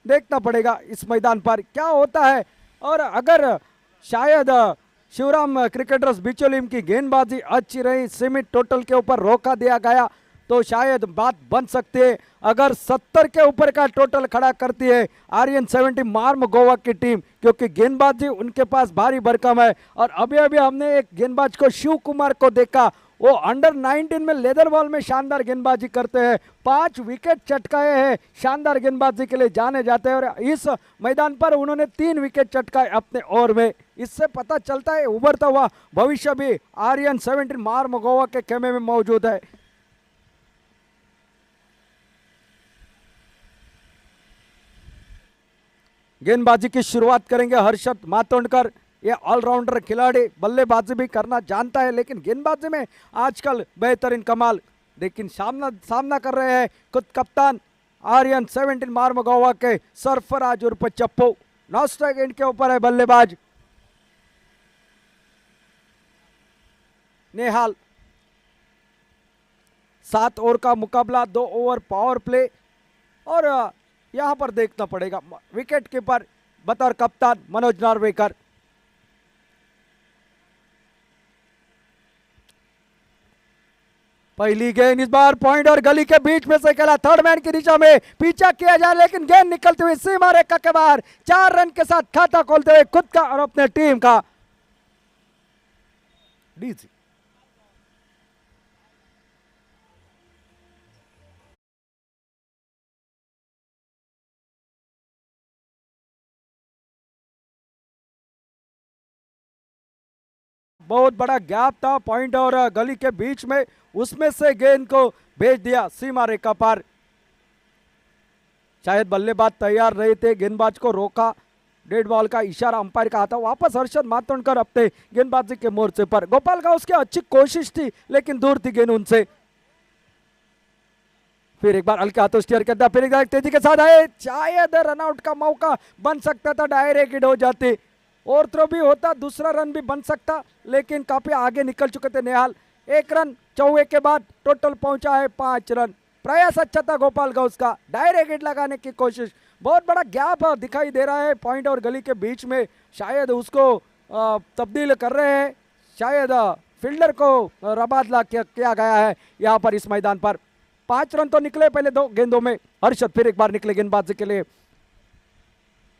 देखना पड़ेगा इस मैदान पर क्या होता है। और अगर शायद शिवराम क्रिकेटर्स बिचौलियों की गेंदबाजी अच्छी रही, सीमित टोटल के ऊपर रोका दिया गया तो शायद बात बन सकती है। अगर 70 के ऊपर का टोटल खड़ा करती है आर्यन 70 मार्म गोवा की टीम, क्योंकि गेंदबाजी उनके पास भारी भरकम है। और अभी अभी हमने एक गेंदबाज को शिव कुमार को देखा, वो अंडर 19 में लेदर बॉल में शानदार गेंदबाजी करते हैं, 5 विकेट चटकाए हैं, शानदार गेंदबाजी के लिए जाने जाते हैं। और इस मैदान पर उन्होंने 3 विकेट चटकाए अपने ओवर में। इससे पता चलता है उभरता हुआ भविष्य भी आर्यन 70 मार्म गोवा के खेमे में मौजूद है। गेंदबाजी की शुरुआत करेंगे हर्षद मातोंडकर। ये ऑलराउंडर खिलाड़ी, बल्लेबाजी भी करना जानता है, लेकिन गेंदबाजी में आजकल बेहतरीन कमाल। लेकिन सामना कर रहे हैं खुद कप्तान आर्यन 70 मार्म गोवा के सरफराज उर्फ चप्पू। नौ स्ट्राइक एंड के ऊपर है बल्लेबाज नेहाल। 7 ओवर का मुकाबला, 2 ओवर पावर प्ले। और यहां पर देखना पड़ेगा विकेट कीपर बतौर कप्तान मनोज नार्वेकर। पहली गेंद इस बार पॉइंट और गली के बीच में से खेला, थर्ड मैन की दिशा में पीछा किया जाए, लेकिन गेंद निकलती हुई सीमा रेखा के बाहर। 4 रन के साथ खाता खोलते हुए खुद का और अपने टीम का डीजी। बहुत बड़ा गैप था पॉइंट और गली के बीच में, उसमें से गेंद को भेज दिया सीमा रेखा पर। शायद बल्लेबाज तैयार रहे थे, गेंदबाज को रोका, डेड बॉल का इशारा अंपायर का आता। वापस हर्षद मातोंडकर अपने गेंदबाजी के मोर्चे पर। गोपाल का उसकी अच्छी कोशिश थी, लेकिन दूर थी गेंद उनसे। फिर एक बार हल्के हाथों स्टीयर करता, फिर एक बार तेजी के साथ आए, शायद रनआउट का मौका बन सकता था, डायरेक्ट हिट हो जाती और थ्रो भी होता, दूसरा रन भी बन सकता, लेकिन काफी आगे निकल चुके थे नेहाल। 1 रन चौवे के बाद टोटल पहुंचा है 5 रन। प्रयास अच्छा था गोपाल का, उसका डायरेक्ट हिट लगाने की कोशिश। बहुत बड़ा गैप दिखाई दे रहा है पॉइंट और गली के बीच में, शायद उसको तब्दील कर रहे हैं, शायद फील्डर को तबादला किया गया है यहाँ पर इस मैदान पर। 5 रन तो निकले पहले 2 गेंदों में। हर्षद फिर एक बार निकले गेंदबाजी के लिए,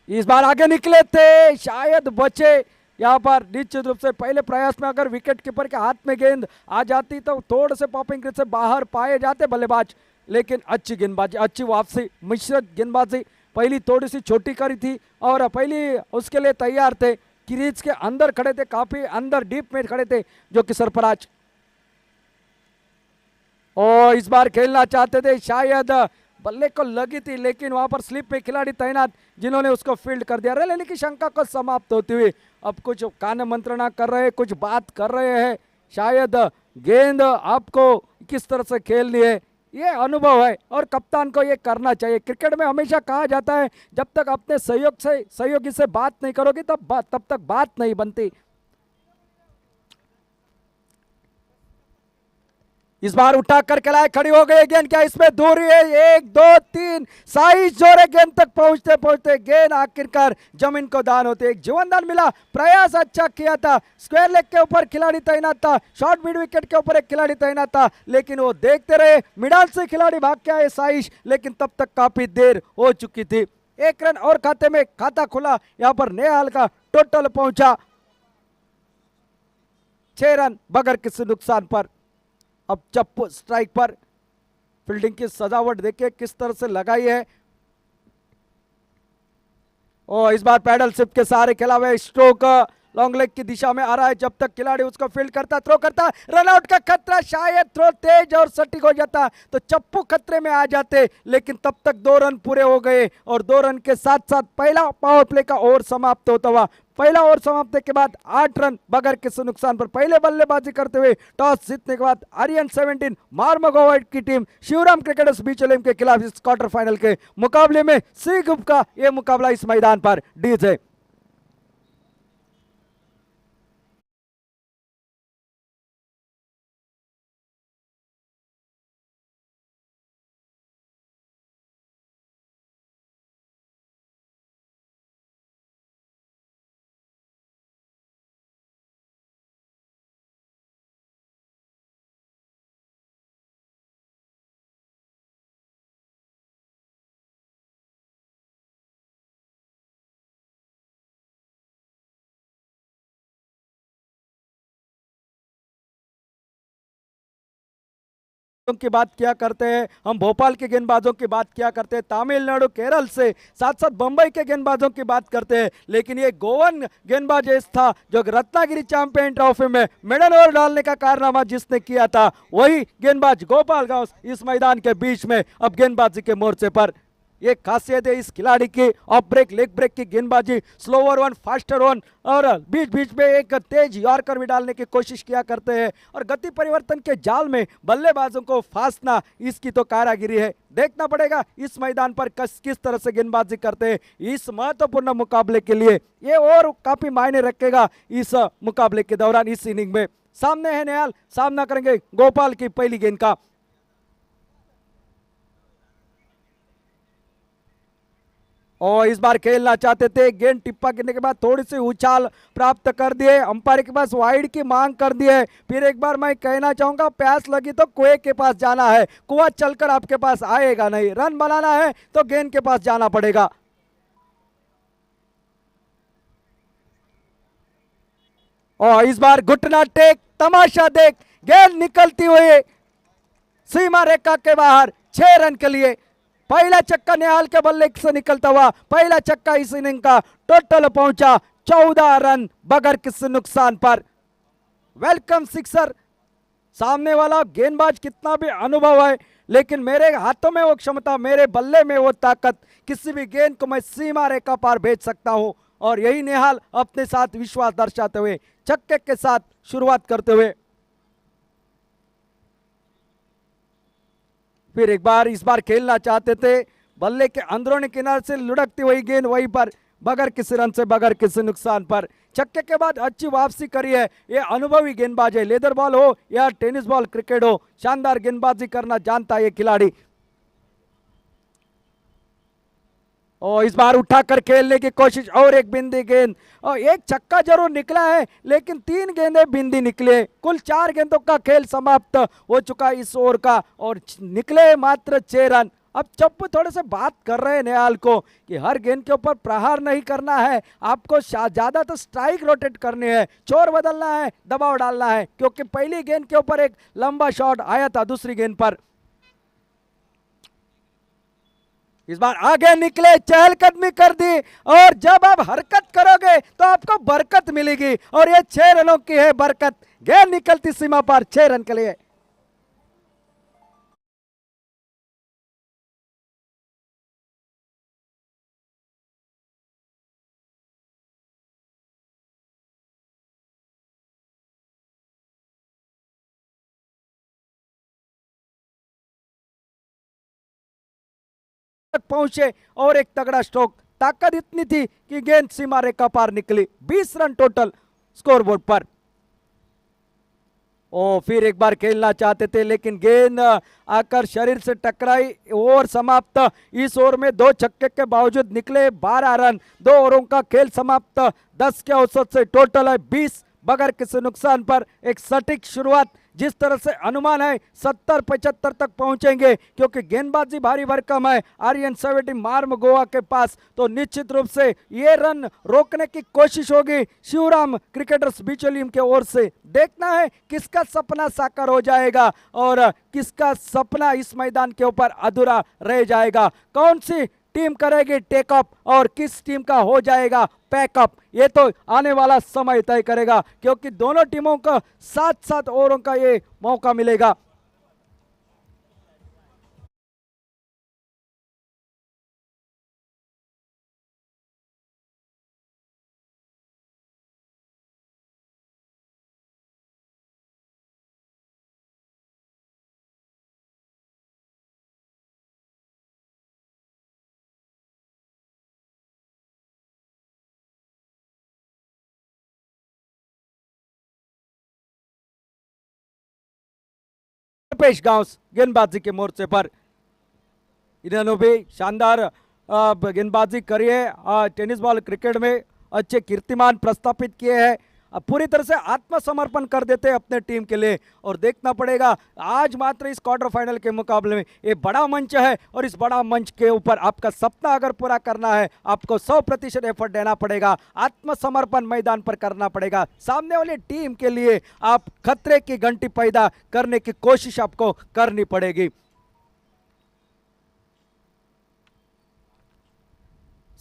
इस बार आगे निकले थे, शायद बचे यहाँ पर। निश्चित रूप से पहले प्रयास में अगर विकेट कीपर के हाथ में गेंद आ जाती तो थोड़े से पॉपिंग से बाहर पाए जाते बल्लेबाज, लेकिन अच्छी गेंदबाजी, अच्छी वापसी, मिश्रित गेंदबाजी। पहली थोड़ी सी छोटी करी थी और पहली उसके लिए तैयार थे, क्रीज के अंदर खड़े थे, काफी अंदर डीप में खड़े थे जो कि सरफराज। और इस बार खेलना चाहते थे, शायद बल्ले को लगी थी, लेकिन वहां पर स्लिप पे खिलाड़ी तैनात जिन्होंने उसको फील्ड कर दिया। लेने की शंका को समाप्त होती हुई अब कुछ कान मंत्रणा कर रहे हैं, कुछ बात कर रहे हैं, शायद गेंद आपको किस तरह से खेलनी है, ये अनुभव है और कप्तान को ये करना चाहिए। क्रिकेट में हमेशा कहा जाता है जब तक अपने सहयोगी से बात नहीं करोगे तब तक बात नहीं बनती। इस बार उठा कर खिलाए, खड़ी हो गई गेंद, क्या इसमें दूरी है? 1 2 3 साइज जोरे गेंद तक पहुंचते पहुंचते गेंद आखिरकार जमीन को दान होते, एक जीवन दान मिला। प्रयास अच्छा किया था, स्क्वायर लेग के ऊपर खिलाड़ी तैनात था, शॉर्ट मिड विकेट के ऊपर एक खिलाड़ी तैनात था, लेकिन वो देखते रहे, मिडाल से खिलाड़ी भाग के आए साइज, लेकिन तब तक काफी देर हो चुकी थी। 1 रन और खाते में खाता खुला, यहां पर नेहाल का टोटल पहुंचा 6 रन बगैर किसी नुकसान पर। अब चप्पू स्ट्राइक पर, फील्डिंग की सजावट देखिए किस तरह से लगाई है। और इस बार पैडल शिफ्ट के सहारे खेला हुआ स्ट्रोक लॉन्ग लेग की दिशा में आ रहा है, जब तक खिलाड़ी उसको फील्ड करता, थ्रो करता, रनआउट का खतरा, शायद थ्रो तेज और सटीक हो जाता तो चप्पू खतरे में आ जाते, लेकिन तब तक 2 रन पूरे हो गए और 2 रन के साथ साथ पहला पावर प्ले का ओवर समाप्त होता हुआ। पहला ओवर समाप्ति के बाद 8 रन बगैर किसी नुकसान पर। पहले बल्लेबाजी करते हुए टॉस जीतने के बाद आर्यन 17 मार्म गोवा की टीम शिवराम क्रिकेटर्स बीचोलियम के खिलाफ इस क्वार्टर फाइनल के मुकाबले में सी ग्रुप का यह मुकाबला इस मैदान पर डीजे। की बात किया करते हैं, हम भोपाल के गेंदबाजों की बात किया करते हैं, तमिलनाडु केरल से साथ साथ बंबई के गेंदबाजों की बात करते हैं, लेकिन ये गोवन गेंदबाज ऐसा था जो रत्नागिरी चैंपियन ट्रॉफी में मिडल ओवर डालने का कारनामा जिसने किया था, वही गेंदबाज गोपाल गांव इस मैदान के बीच में अब गेंदबाजी के मोर्चे पर। ये खासियत है इस खिलाड़ी की, ऑफ ब्रेक लेग ब्रेक की गेंदबाजी, स्लोवर वन फास्टर वन, और बीच बीच में एक तेज यॉर्कर भी डालने की कोशिश किया करते हैं, और गति परिवर्तन के जाल में बल्लेबाजों को फांसना इसकी तो कारागिरी है। देखना पड़ेगा इस मैदान पर किस तरह से गेंदबाजी करते हैं इस महत्वपूर्ण मुकाबले के लिए, ये और काफी मायने रखेगा इस मुकाबले के दौरान। इस इनिंग में सामने है नेहाल, सामना करेंगे गोपाल की पहली गेंद का। और इस बार खेलना चाहते थे, गेंद टिप्पा गिरने के बाद थोड़ी सी उछाल प्राप्त कर दिए, अंपायर के पास वाइड की मांग कर दी है। फिर एक बार मैं कहना चाहूंगा, प्यास लगी तो कुएं के पास जाना है, कुआं चलकर आपके पास आएगा नहीं, रन बनाना है तो गेंद के पास जाना पड़ेगा। और इस बार घुटना टेक, तमाशा देख, गेंद निकलती हुई सीमा रेखा के बाहर, 6 रन के लिए। पहला छक्का निहाल के बल्ले से निकलता हुआ पहला छक्का इस इनिंग का, टोटल पहुंचा 14 रन बगैर किसी नुकसान पर। Welcome sixer. सामने वाला गेंदबाज कितना भी अनुभव है, लेकिन मेरे हाथों में वो क्षमता, मेरे बल्ले में वो ताकत, किसी भी गेंद को मैं सीमा रेखा पार भेज सकता हूं। और यही निहाल अपने साथ विश्वास दर्शाते हुए छक्के के साथ शुरुआत करते हुए। फिर एक बार इस बार खेलना चाहते थे, बल्ले के अंदरूनी किनारे से लुढ़कती हुई गेंद वहीं पर बगैर किसी रन से, बगैर किसी नुकसान पर। छक्के के बाद अच्छी वापसी करी है, ये अनुभवी गेंदबाज है, लेदर बॉल हो या टेनिस बॉल, क्रिकेट हो, शानदार गेंदबाजी करना जानता है ये खिलाड़ी। और इस बार उठाकर खेलने की कोशिश, और एक बिंदी गेंद, और एक छक्का जरूर निकला है लेकिन 3 गेंदें बिंदी निकले, कुल 4 गेंदों का खेल समाप्त हो चुका इस ओवर का, और निकले मात्र 6 रन। अब चप्पू थोड़े से बात कर रहे हैं निहाल को कि हर गेंद के ऊपर प्रहार नहीं करना है, आपको ज्यादा तो स्ट्राइक रोटेट करनी है, चोर बदलना है, दबाव डालना है, क्योंकि पहली गेंद के ऊपर एक लंबा शॉट आया था दूसरी गेंद पर। इस बार आगे निकले, चहलकदमी कर दी, और जब आप हरकत करोगे तो आपको बरकत मिलेगी, और ये 6 रनों की है बरकत। गेंद निकलती सीमा पर 6 रन के लिए। तक पहुंचे और एक तगड़ा स्ट्रोक, ताकत इतनी थी कि गेंद सीमा रेखा पार निकली। 20 रन टोटल स्कोरबोर्ड पर। ओ फिर एक बार खेलना चाहते थे, लेकिन गेंद आकर शरीर से टकराई, ओवर समाप्त। इस ओवर में 2 छक्के के बावजूद निकले 12 रन, 2 ओवरों का खेल समाप्त, 10 के औसत से टोटल है 20 बगैर किसी नुकसान पर। एक सटीक शुरुआत, जिस तरह से अनुमान है 70-75 तक पहुंचेंगे, क्योंकि गेंदबाजी भारी भरकम है आर्यन सवेटी मार्म गोवा के पास, तो निश्चित रूप से ये रन रोकने की कोशिश होगी शिवराम क्रिकेटर्स बिचौलियम के ओर से। देखना है किसका सपना साकार हो जाएगा और किसका सपना इस मैदान के ऊपर अधूरा रह जाएगा, कौन सी टीम करेगी टेकअप और किस टीम का हो जाएगा पैकअप, ये तो आने वाला समय तय करेगा, क्योंकि दोनों टीमों का 7-7 ओवरों का ये मौका मिलेगा। पेश गांव गेंदबाजी के मोर्चे पर इन्होंने भी शानदार गेंदबाजी करी है, टेनिस बॉल क्रिकेट में अच्छे कीर्तिमान प्रस्थापित किए हैं। अब पूरी तरह से आत्मसमर्पण कर देते हैं अपने टीम के लिए। और देखना पड़ेगा आज मात्र इस क्वार्टर फाइनल के मुकाबले में ये बड़ा मंच है और इस बड़ा मंच के ऊपर आपका सपना अगर पूरा करना है आपको 100% एफर्ट देना पड़ेगा, आत्मसमर्पण मैदान पर करना पड़ेगा। सामने वाली टीम के लिए आप खतरे की घंटी पैदा करने की कोशिश आपको करनी पड़ेगी।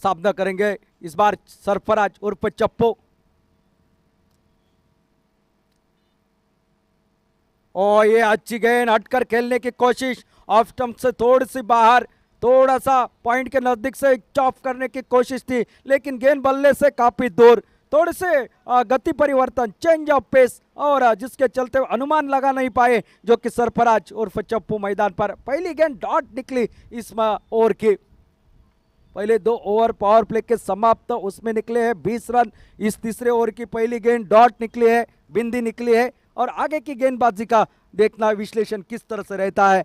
सामना करेंगे इस बार सरफराज उर्फ चप्पू। और ये अच्छी गेंद हटकर खेलने की कोशिश, ऑफ स्टंप से थोड़ी सी बाहर, थोड़ा सा पॉइंट के नजदीक से चॉप करने की कोशिश थी लेकिन गेंद बल्ले से काफी दूर। थोड़े से गति परिवर्तन, चेंज ऑफ पेस और जिसके चलते अनुमान लगा नहीं पाए जो कि सरफराज उर्फ चप्पू मैदान पर। पहली गेंद डॉट निकली इस ओवर की। पहले 2 ओवर पावर प्ले के समाप्त, उसमें निकले हैं 20 रन। इस तीसरे ओवर की पहली गेंद डॉट निकली है, बिंदी निकली है। और आगे की गेंदबाजी का देखना विश्लेषण किस तरह से रहता है।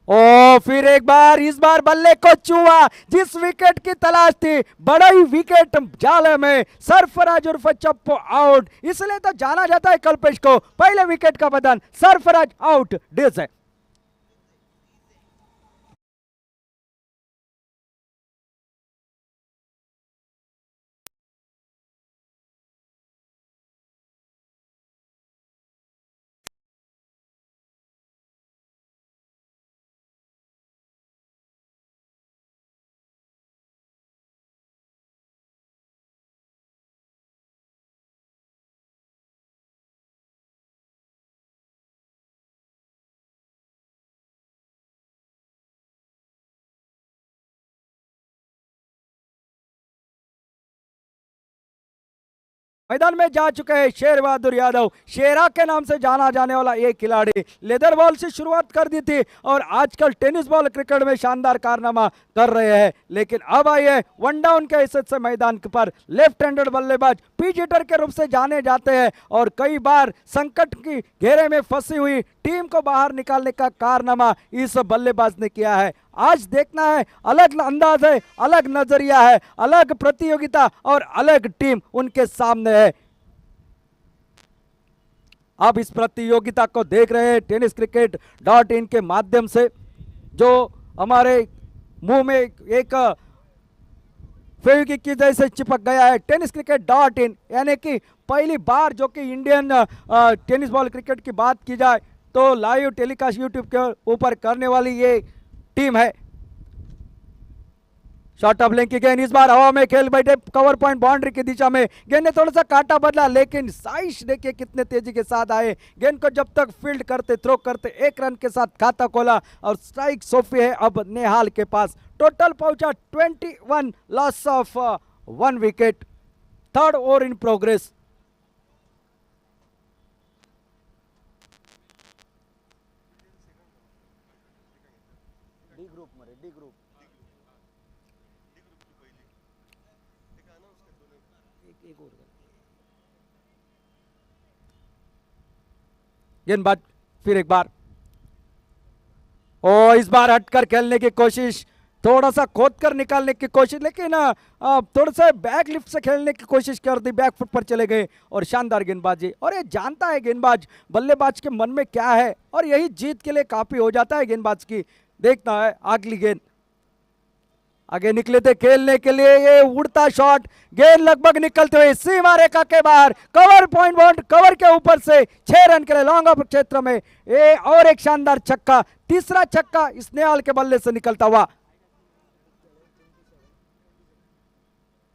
ओ फिर एक बार, इस बार बल्ले को छुआ, जिस विकेट की तलाश थी बड़ा ही विकेट जाले में, सरफराज उर्फ चप्पू आउट। इसलिए तो जाना जाता है कल्पेश को, पहले विकेट का बदन, सरफराज आउट। डिस है मैदान में जा चुके हैं शेर बहादुर यादव। शेरा के नाम से जाना जाने वाला ये खिलाड़ी लेदर बॉल से शुरुआत कर दी थी और आजकल टेनिस बॉल क्रिकेट में शानदार कारनामा कर रहे हैं। लेकिन अब आइए वन डाउन के हैसियत से मैदान पर लेफ्ट हैंडेड बल्लेबाज पिच हिटर के रूप से जाने जाते हैं और कई बार संकट की घेरे में फंसी हुई टीम को बाहर निकालने का कारनामा इस बल्लेबाज ने किया है। आज देखना है, अलग अंदाज है, अलग नजरिया है, अलग प्रतियोगिता और अलग टीम उनके सामने है। आप इस प्रतियोगिता को देख रहे हैं tenniscricket.in के माध्यम से, जो हमारे मुंह में एक फेविक्विक की जैसे चिपक गया है। tenniscricket.in यानी कि पहली बार जो कि इंडियन टेनिस बॉल क्रिकेट की बात की जाए तो लाइव टेलीकास्ट यूट्यूब के ऊपर करने वाली ये टीम है। शॉर्ट ऑफ लेंथ की गेंद इस बार हवा में खेल बैठे कवर पॉइंट बाउंड्री की दिशा में। गेंद ने थोड़ा सा काटा बदला लेकिन साइश देखिए कितने तेजी के साथ आए। गेंद को जब तक फील्ड करते, थ्रो करते, 1 रन के साथ खाता खोला और स्ट्राइक सोफी है अब नेहाल के पास। टोटल पहुंचा 21, loss of 1 wicket. Third over in progress. गेंदबाज फिर एक बार, और इस बार हटकर खेलने की कोशिश, थोड़ा सा खोद कर निकालने की कोशिश लेकिन थोड़ा सा बैक लिफ्ट से खेलने की कोशिश कर दी, बैक फुट पर चले गए और शानदार गेंदबाजी। और ये जानता है गेंदबाज बल्लेबाज के मन में क्या है और यही जीत के लिए काफी हो जाता है गेंदबाज की। देखना है अगली गेंद, आगे निकले थे खेलने के लिए, ये उड़ता शॉट, गेंद लगभग निकलते हुए सीमा रेखा के बाहर, कवर पॉइंट बाउंड कवर के ऊपर से 6 रन के लिए लॉन्ग ऑफ क्षेत्र में। ये और एक शानदार छक्का, तीसरा छक्का इस नेहाल के बल्ले से निकलता हुआ।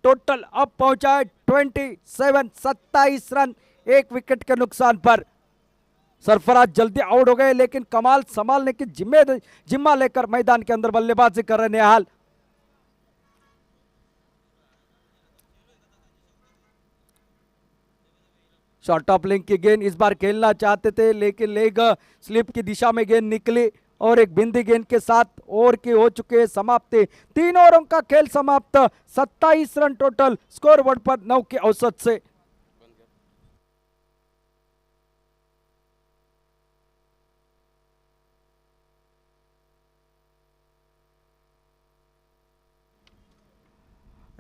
टोटल अब पहुंचा है 27, 27 रन 1 विकेट के नुकसान पर। सरफराज जल्दी आउट हो गए लेकिन कमाल संभालने की जिम्मा लेकर मैदान के अंदर बल्लेबाजी कर रहे नेहाल। शॉर्ट ऑफ लेंथ की गेंद इस बार खेलना चाहते थे लेकिन लेग स्लिप की दिशा में गेंद निकली और एक बिंदी गेंद के साथ ओवर की हो चुके हैं समाप्ति। 3 ओवरों का खेल समाप्त, 27 रन टोटल, स्कोर बोर्ड पर 9 के औसत से।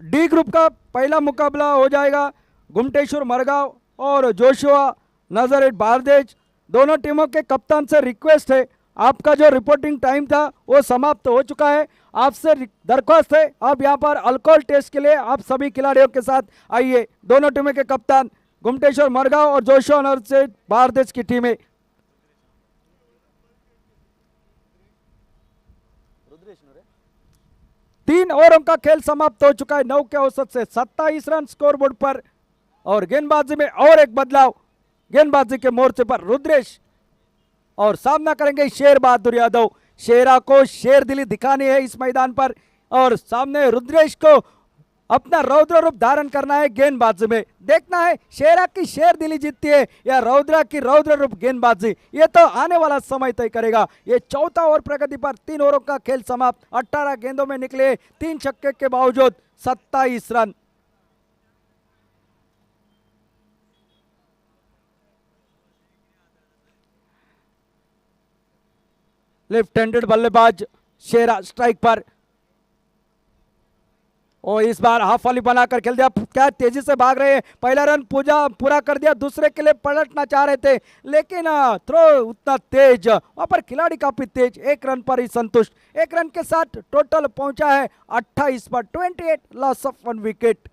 डी ग्रुप का पहला मुकाबला हो जाएगा गुमटेश्वर मरगांव और जोशुआ नजरेट बारदेज। दोनों टीमों के कप्तान से रिक्वेस्ट है, आपका जो रिपोर्टिंग टाइम था वो समाप्त हो चुका है। आपसे दरख्वास्त है आप यहाँ पर अल्कोहल टेस्ट के लिए आप सभी खिलाड़ियों के साथ आइए। दोनों टीमों के कप्तान गुमटेश्वर मरगांव और जोशुआ नजरेट बारदेज की टीमें। तीन ओवरों का खेल समाप्त हो चुका है। 9 के औसत से 27 रन स्कोरबोर्ड पर और गेंदबाजी में और एक बदलाव गेंदबाजी के मोर्चे पर रुद्रेश और सामना करेंगे शेर बहादुर यादव। शेरा को शेर दिली दिखानी है इस मैदान पर और सामने रुद्रेश को अपना रौद्र रूप धारण करना है गेंदबाजी में। देखना है शेरा की शेर दिली जीतती है या रौद्रा की रौद्र रूप गेंदबाजी, ये तो आने वाला समय तय करेगा। ये चौथा ओवर प्रगति पर 3 ओवरों का खेल समाप्त। 18 गेंदों में निकले 3 छक्के के बावजूद 27 रन। लेफ्ट हैंडेड बल्लेबाज शेरा स्ट्राइक पर और इस बार हाफ वाली बनाकर खेल दिया। क्या तेजी से भाग रहे हैं, पहला रन पूरा कर दिया, दूसरे के लिए पलटना चाह रहे थे लेकिन थ्रो उतना तेज, वहां पर खिलाड़ी काफी तेज। 1 रन पर ही संतुष्ट। 1 रन के साथ टोटल पहुंचा है 28 पर। 28 लॉस ऑफ 1 विकेट।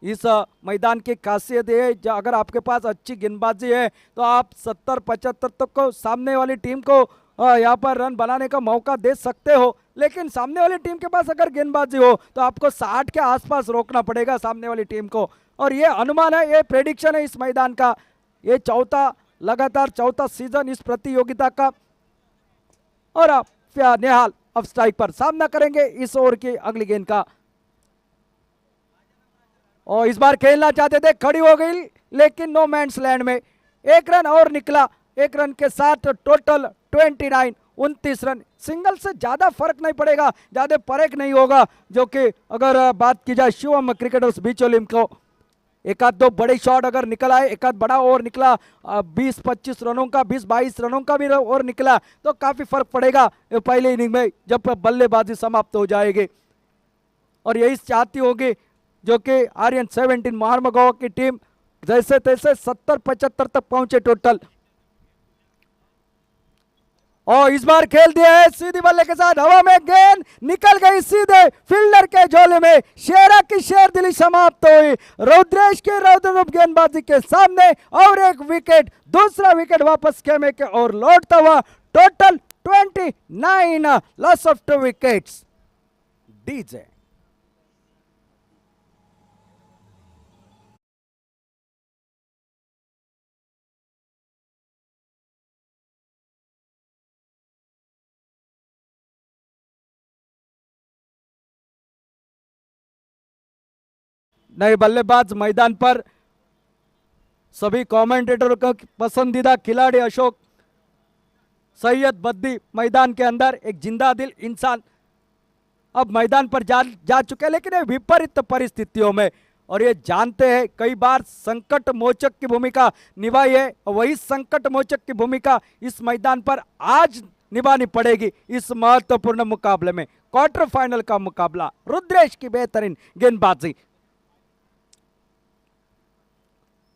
इस मैदान की खासियत है अगर आपके पास अच्छी गेंदबाजी है तो आप 70-75 तक को सामने वाली टीम को यहाँ पर रन बनाने का मौका दे सकते हो, लेकिन सामने वाली टीम के पास अगर गेंदबाजी हो तो आपको 60 के आसपास रोकना पड़ेगा सामने वाली टीम को। और ये अनुमान है, ये प्रेडिक्शन है इस मैदान का। ये लगातार चौथा सीजन इस प्रतियोगिता का। और आप नेहाल अब स्ट्राइक पर सामना करेंगे इस ओवर की अगली गेंद का। और इस बार खेलना चाहते थे, खड़ी हो गई लेकिन नो मैंस लैंड में 1 रन और निकला। 1 रन के साथ टोटल 29 रन। सिंगल से ज्यादा फर्क नहीं पड़ेगा, ज्यादा फर्क नहीं होगा, जो कि अगर बात की जाए शिवम क्रिकेटर्स बिचौलिम को एक आध 2 बड़े शॉट अगर निकल आए, एक आध बड़ा ओवर निकला 20-25 रनों का, 20-22 रनों का भी ओवर निकला तो काफी फर्क पड़ेगा पहले इनिंग में जब बल्लेबाजी समाप्त हो जाएगी। और यही चाहती होगी जो कि आर्यन 17 महारमगांव की टीम जैसे तैसे 70-75 तक पहुंचे टोटल। और इस बार खेल दिया है सीधी बल्ले के साथ, हवा में गेंद निकल गई सीधे फील्डर के झोले में। शेरा की शेर दिली समाप्त हुई रुद्रेश की रौद्र गेंदबाजी के सामने और एक विकेट। दूसरा विकेट वापस खेमे के और लौटता हुआ। Total 29 loss of 2 wickets. DJ नए बल्लेबाज मैदान पर। सभी कमेंटेटरों का पसंदीदा खिलाड़ी अशोक सैयद बद्दी मैदान के अंदर एक जिंदा दिल इंसान अब मैदान पर जा चुके हैं, लेकिन विपरीत परिस्थितियों में। और ये जानते हैं कई बार संकट मोचक की भूमिका निभाई है, वही संकट मोचक की भूमिका इस मैदान पर आज निभानी पड़ेगी इस महत्वपूर्ण मुकाबले में। क्वार्टर फाइनल का मुकाबला, रुद्रेश की बेहतरीन गेंदबाजी।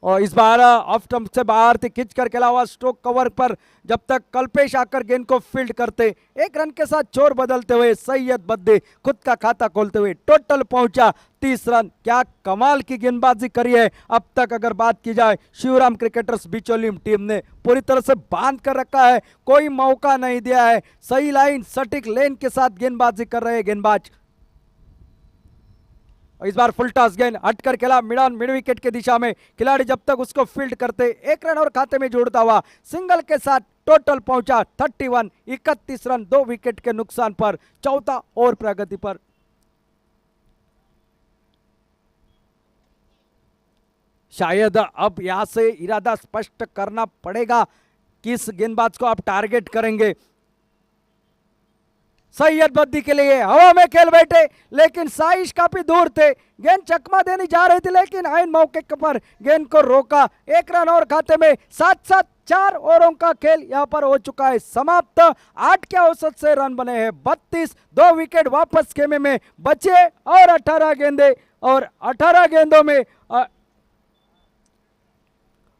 और इस बार ऑफ स्टंप से बाहर थी, खिंच कर खेला हुआ स्ट्रोक कवर पर जब तक कल्पेश आकर गेंद को फील्ड करते। 1 रन के साथ चोर बदलते हुए सैयद बद्दी खुद का खाता खोलते हुए टोटल पहुंचा 30 रन। क्या कमाल की गेंदबाजी करी है अब तक अगर बात की जाए शिवराम क्रिकेटर्स बिचौलिम टीम ने। पूरी तरह से बांध कर रखा है, कोई मौका नहीं दिया है। सही लाइन सटीक लेन के साथ गेंदबाजी कर रहे हैं गेंदबाज। इस बार फुल टॉस गेंद हटकर खेला मिड विकेट की दिशा में। खिलाड़ी जब तक उसको फील्ड करते 1 रन और खाते में जोड़ता हुआ सिंगल के साथ टोटल पहुंचा 31। 31 रन 2 विकेट के नुकसान पर चौथा ओवर प्रगति पर। शायद अब यहां से इरादा स्पष्ट करना पड़ेगा किस गेंदबाज को आप टारगेट करेंगे। सैयद बद्दी के लिए हवा में खेल बैठे लेकिन साइश काफी दूर थे। गेंद चकमा देनी जा रही थी लेकिन आइन मौके पर गेंद को रोका। 1 रन और खाते में। साथ साथ 4 ओवरों का खेल यहां पर हो चुका है समाप्त। 8 के औसत से रन बने हैं 32। 2 विकेट वापस खेमे में बचे और 18 गेंदे और 18 गेंदों में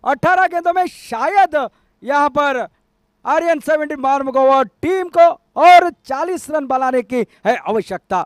18 गेंदों में शायद यहां पर आर्यन 17 मार्मगोवा टीम को और 40 रन बनाने की है आवश्यकता।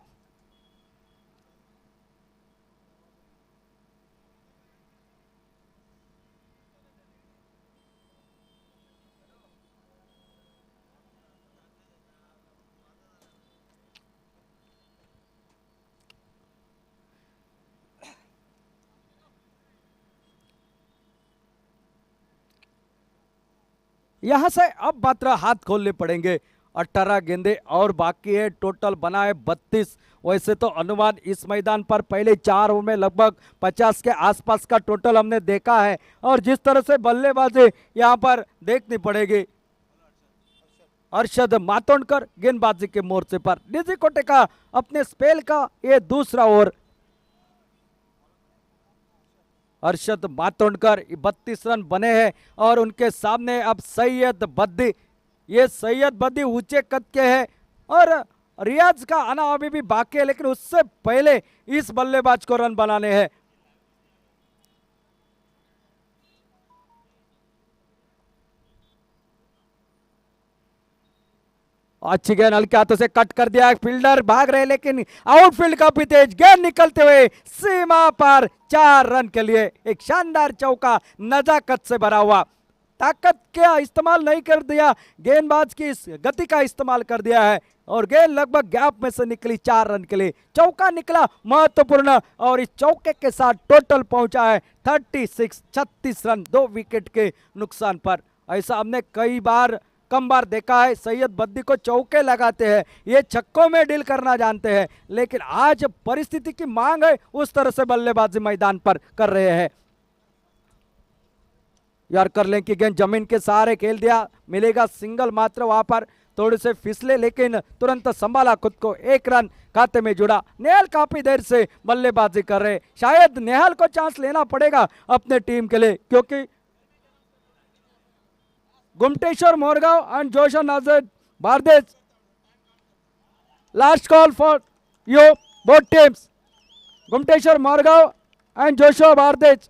यहां से अब मात्र हाथ खोलने पड़ेंगे। 18 गेंदे और बाकी है, टोटल बना है 32। वैसे तो अनुमान इस मैदान पर पहले 4 ओवर में लगभग 50 के आसपास का टोटल हमने देखा है और जिस तरह से बल्लेबाजी यहां पर देखनी पड़ेगी। अरशद मातोंडकर गेंदबाजी के मोर्चे पर, निजी कोटे का अपने स्पेल का ये दूसरा ओवर। अरशद मातोंडकर 32 रन बने हैं और उनके सामने अब सैयद बद्दी। ये सैयद बद्दी ऊंचे कद के हैं और रियाज का आना अभी भी बाकी है, लेकिन उससे पहले इस बल्लेबाज को रन बनाने हैं। अच्छी गेंद हल्के हाथों से कट कर दिया, फील्डर भाग रहे लेकिन आउटफील्ड काफी तेज, गेंद निकलते हुए सीमा पर 4 रन के लिए एक शानदार चौका, नजाकत से भरा हुआ। ताकत का इस्तेमाल नहीं कर दिया, गेंदबाज की इस गति का इस्तेमाल कर दिया है और गेंद लगभग गैप में से निकली 4 रन के लिए। चौका निकला महत्वपूर्ण और इस चौके के साथ टोटल पहुंचा है 36 रन 2 विकेट के नुकसान पर। ऐसा हमने कम बार देखा है, सैयद बद्दी को चौके लगाते हैं, ये छक्कों में डील करना जानते हैं, लेकिन आज परिस्थिति की मांग है उस तरह से बल्लेबाजी मैदान पर कर रहे हैं। यॉर्कर लेग की गेंद जमीन के सहारे खेल दिया, मिलेगा सिंगल मात्र, वहां पर थोड़े से फिसले लेकिन तुरंत संभाला खुद को, 1 रन खाते में जुड़ा। नेहल काफी देर से बल्लेबाजी कर रहे, शायद नेहल को चांस लेना पड़ेगा अपने टीम के लिए, क्योंकि Gumteshwar Morgaon and Josha Nazar Bardez, last call for you both teams. Gumteshwar Morgaon and Josha Bardez,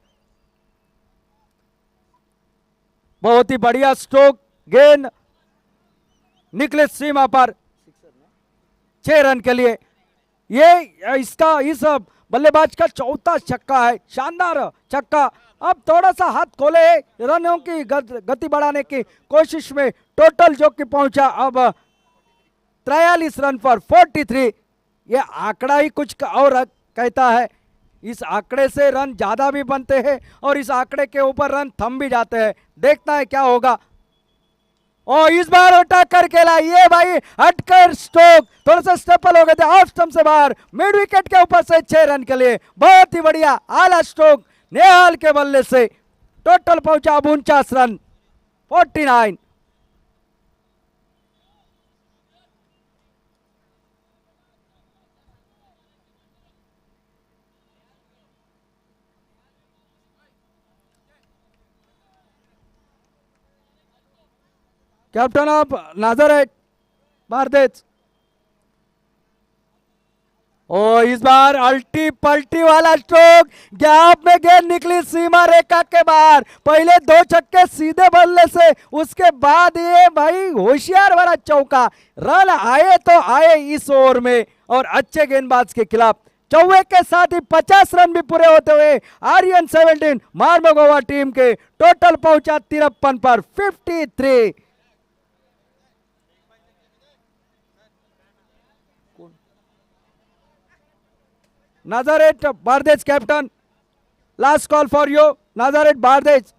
बहुत ही बढ़िया स्ट्रोक, गेंद निकले सीमा पर 6 रन के लिए। ये इस बल्लेबाज का चौथा छक्का है, शानदार छक्का। अब थोड़ा सा हाथ खोले रनों की गति बढ़ाने की कोशिश में, टोटल जो कि पहुंचा अब 43 रन पर 43। ये आंकड़ा ही कुछ और कहता है, इस आंकड़े से रन ज्यादा भी बनते हैं और इस आंकड़े के ऊपर रन थम भी जाते हैं। देखता है क्या होगा। और इस बार उठा कर खेला, ये भाई हटकर स्ट्रोक, थोड़ा सा स्टेपल हो गए थे, ऑफ स्टंप से बाहर, मिड विकेट के ऊपर से 6 रन के लिए, बहुत ही बढ़िया आला स्ट्रोक नेहाल के बल्ले से। टोटल पहुंचा अब 49 रन 49। कैप्टन ऑफ नाजरेट बारदेज, ओ इस बार अल्टी पल्टी वाला स्ट्रोक, गैप में गेंद निकली सीमा रेखा के बाहर, पहले 2 छक्के सीधे बल्ले से, उसके बाद ये भाई होशियार वाला चौका। रन आए तो आए इस ओवर में और अच्छे गेंदबाज के खिलाफ। चौके के साथ ही 50 रन भी पूरे होते हुए आर्यन 17 मार्मगोवा टीम के टोटल पहुंचा 53 पर 53। Nazareth Bardez captain, last call for you Nazareth Bardez.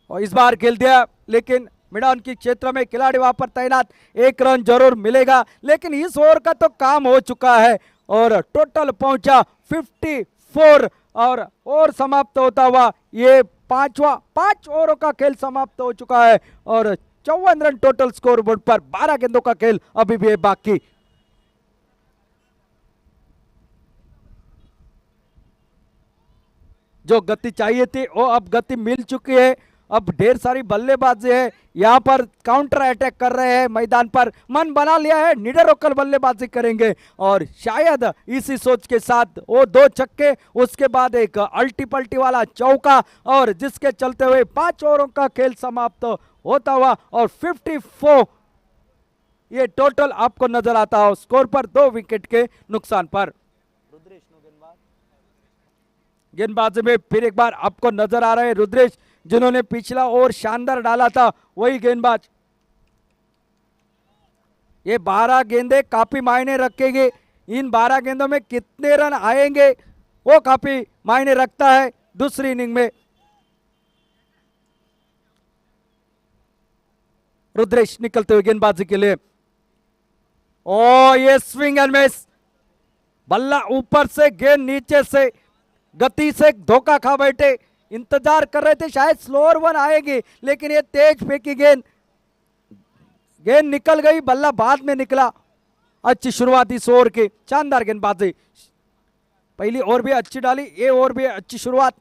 और इस बार खेल दिया, लेकिन मैदान की क्षेत्र में खिलाड़ी वहां पर तैनात, 1 रन जरूर मिलेगा, लेकिन इस ओवर का तो काम हो चुका है और टोटल पहुंचा 54 और समाप्त होता हुआ ये 5 ओवरों का खेल समाप्त हो चुका है और 54 रन टोटल स्कोर बोर्ड पर। 12 गेंदों का खेल अभी भी है बाकी। जो गति चाहिए थी वो अब गति मिल चुकी है। अब ढेर सारी बल्लेबाजी है, यहाँ पर काउंटर अटैक कर रहे हैं मैदान पर, मन बना लिया है निडर होकर बल्लेबाजी करेंगे और शायद इसी सोच के साथ वो 2 छक्के, उसके बाद एक अल्टी पल्टी वाला चौका और जिसके चलते हुए 5 ओवरों का खेल समाप्त होता हुआ और 54 ये टोटल आपको नजर आता हो स्कोर पर 2 विकेट के नुकसान पर। गेंदबाजी में फिर एक बार आपको नजर आ रहे हैं रुद्रेश, जिन्होंने पिछला ओवर शानदार डाला था, वही गेंदबाज। ये 12 गेंदें काफी मायने रखेंगे, इन 12 गेंदों में कितने रन आएंगे वो काफी मायने रखता है दूसरी इनिंग में। रुद्रेश निकलते हुए गेंदबाजी के लिए, ओ ये स्विंग एंड मिस, बल्ला ऊपर से गेंद नीचे से, गति से धोखा खा बैठे, इंतजार कर रहे थे शायद स्लोअर वन आएगी, लेकिन ये तेज फेंकी गेंद, गेंद निकल गई, बल्ला बाद में निकला। अच्छी शुरुआत इस ओवर की, शानदार गेंदबाजी, पहली ओवर भी अच्छी डाली, ये ओवर भी अच्छी शुरुआत।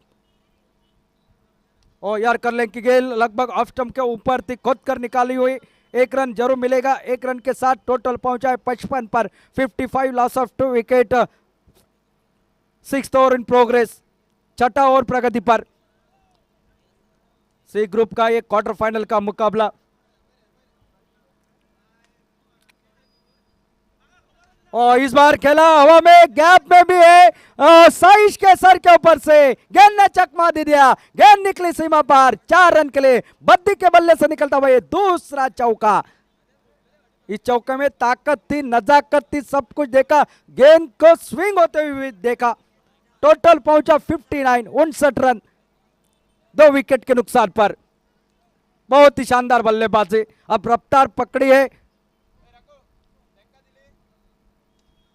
और यार कर लें कि गेंद लगभग ऑफ स्टंप के ऊपर थी, खोद कर निकाली हुई, 1 रन जरूर मिलेगा। 1 रन के साथ टोटल पहुंचा है 55 पर, 55 loss of 2 wicket. 6th over in progress, छठा ओवर प्रगति पर। सी ग्रुप का ये क्वार्टर फाइनल का मुकाबला। और इस बार खेला हवा में, गैप में भी है, साइश के सर के ऊपर से गेंद ने चकमा दे दिया, गेंद निकली सीमा पार, 4 रन के लिए बद्दी के बल्ले से निकलता हुआ ये दूसरा चौका। इस चौके में ताकत थी, नजाकत थी, सब कुछ देखा, गेंद को स्विंग होते हुए देखा। टोटल पहुंचा 59, 59 रन 2 विकेट के नुकसान पर। बहुत ही शानदार बल्लेबाजी, अब रफ्तार पकड़ी है।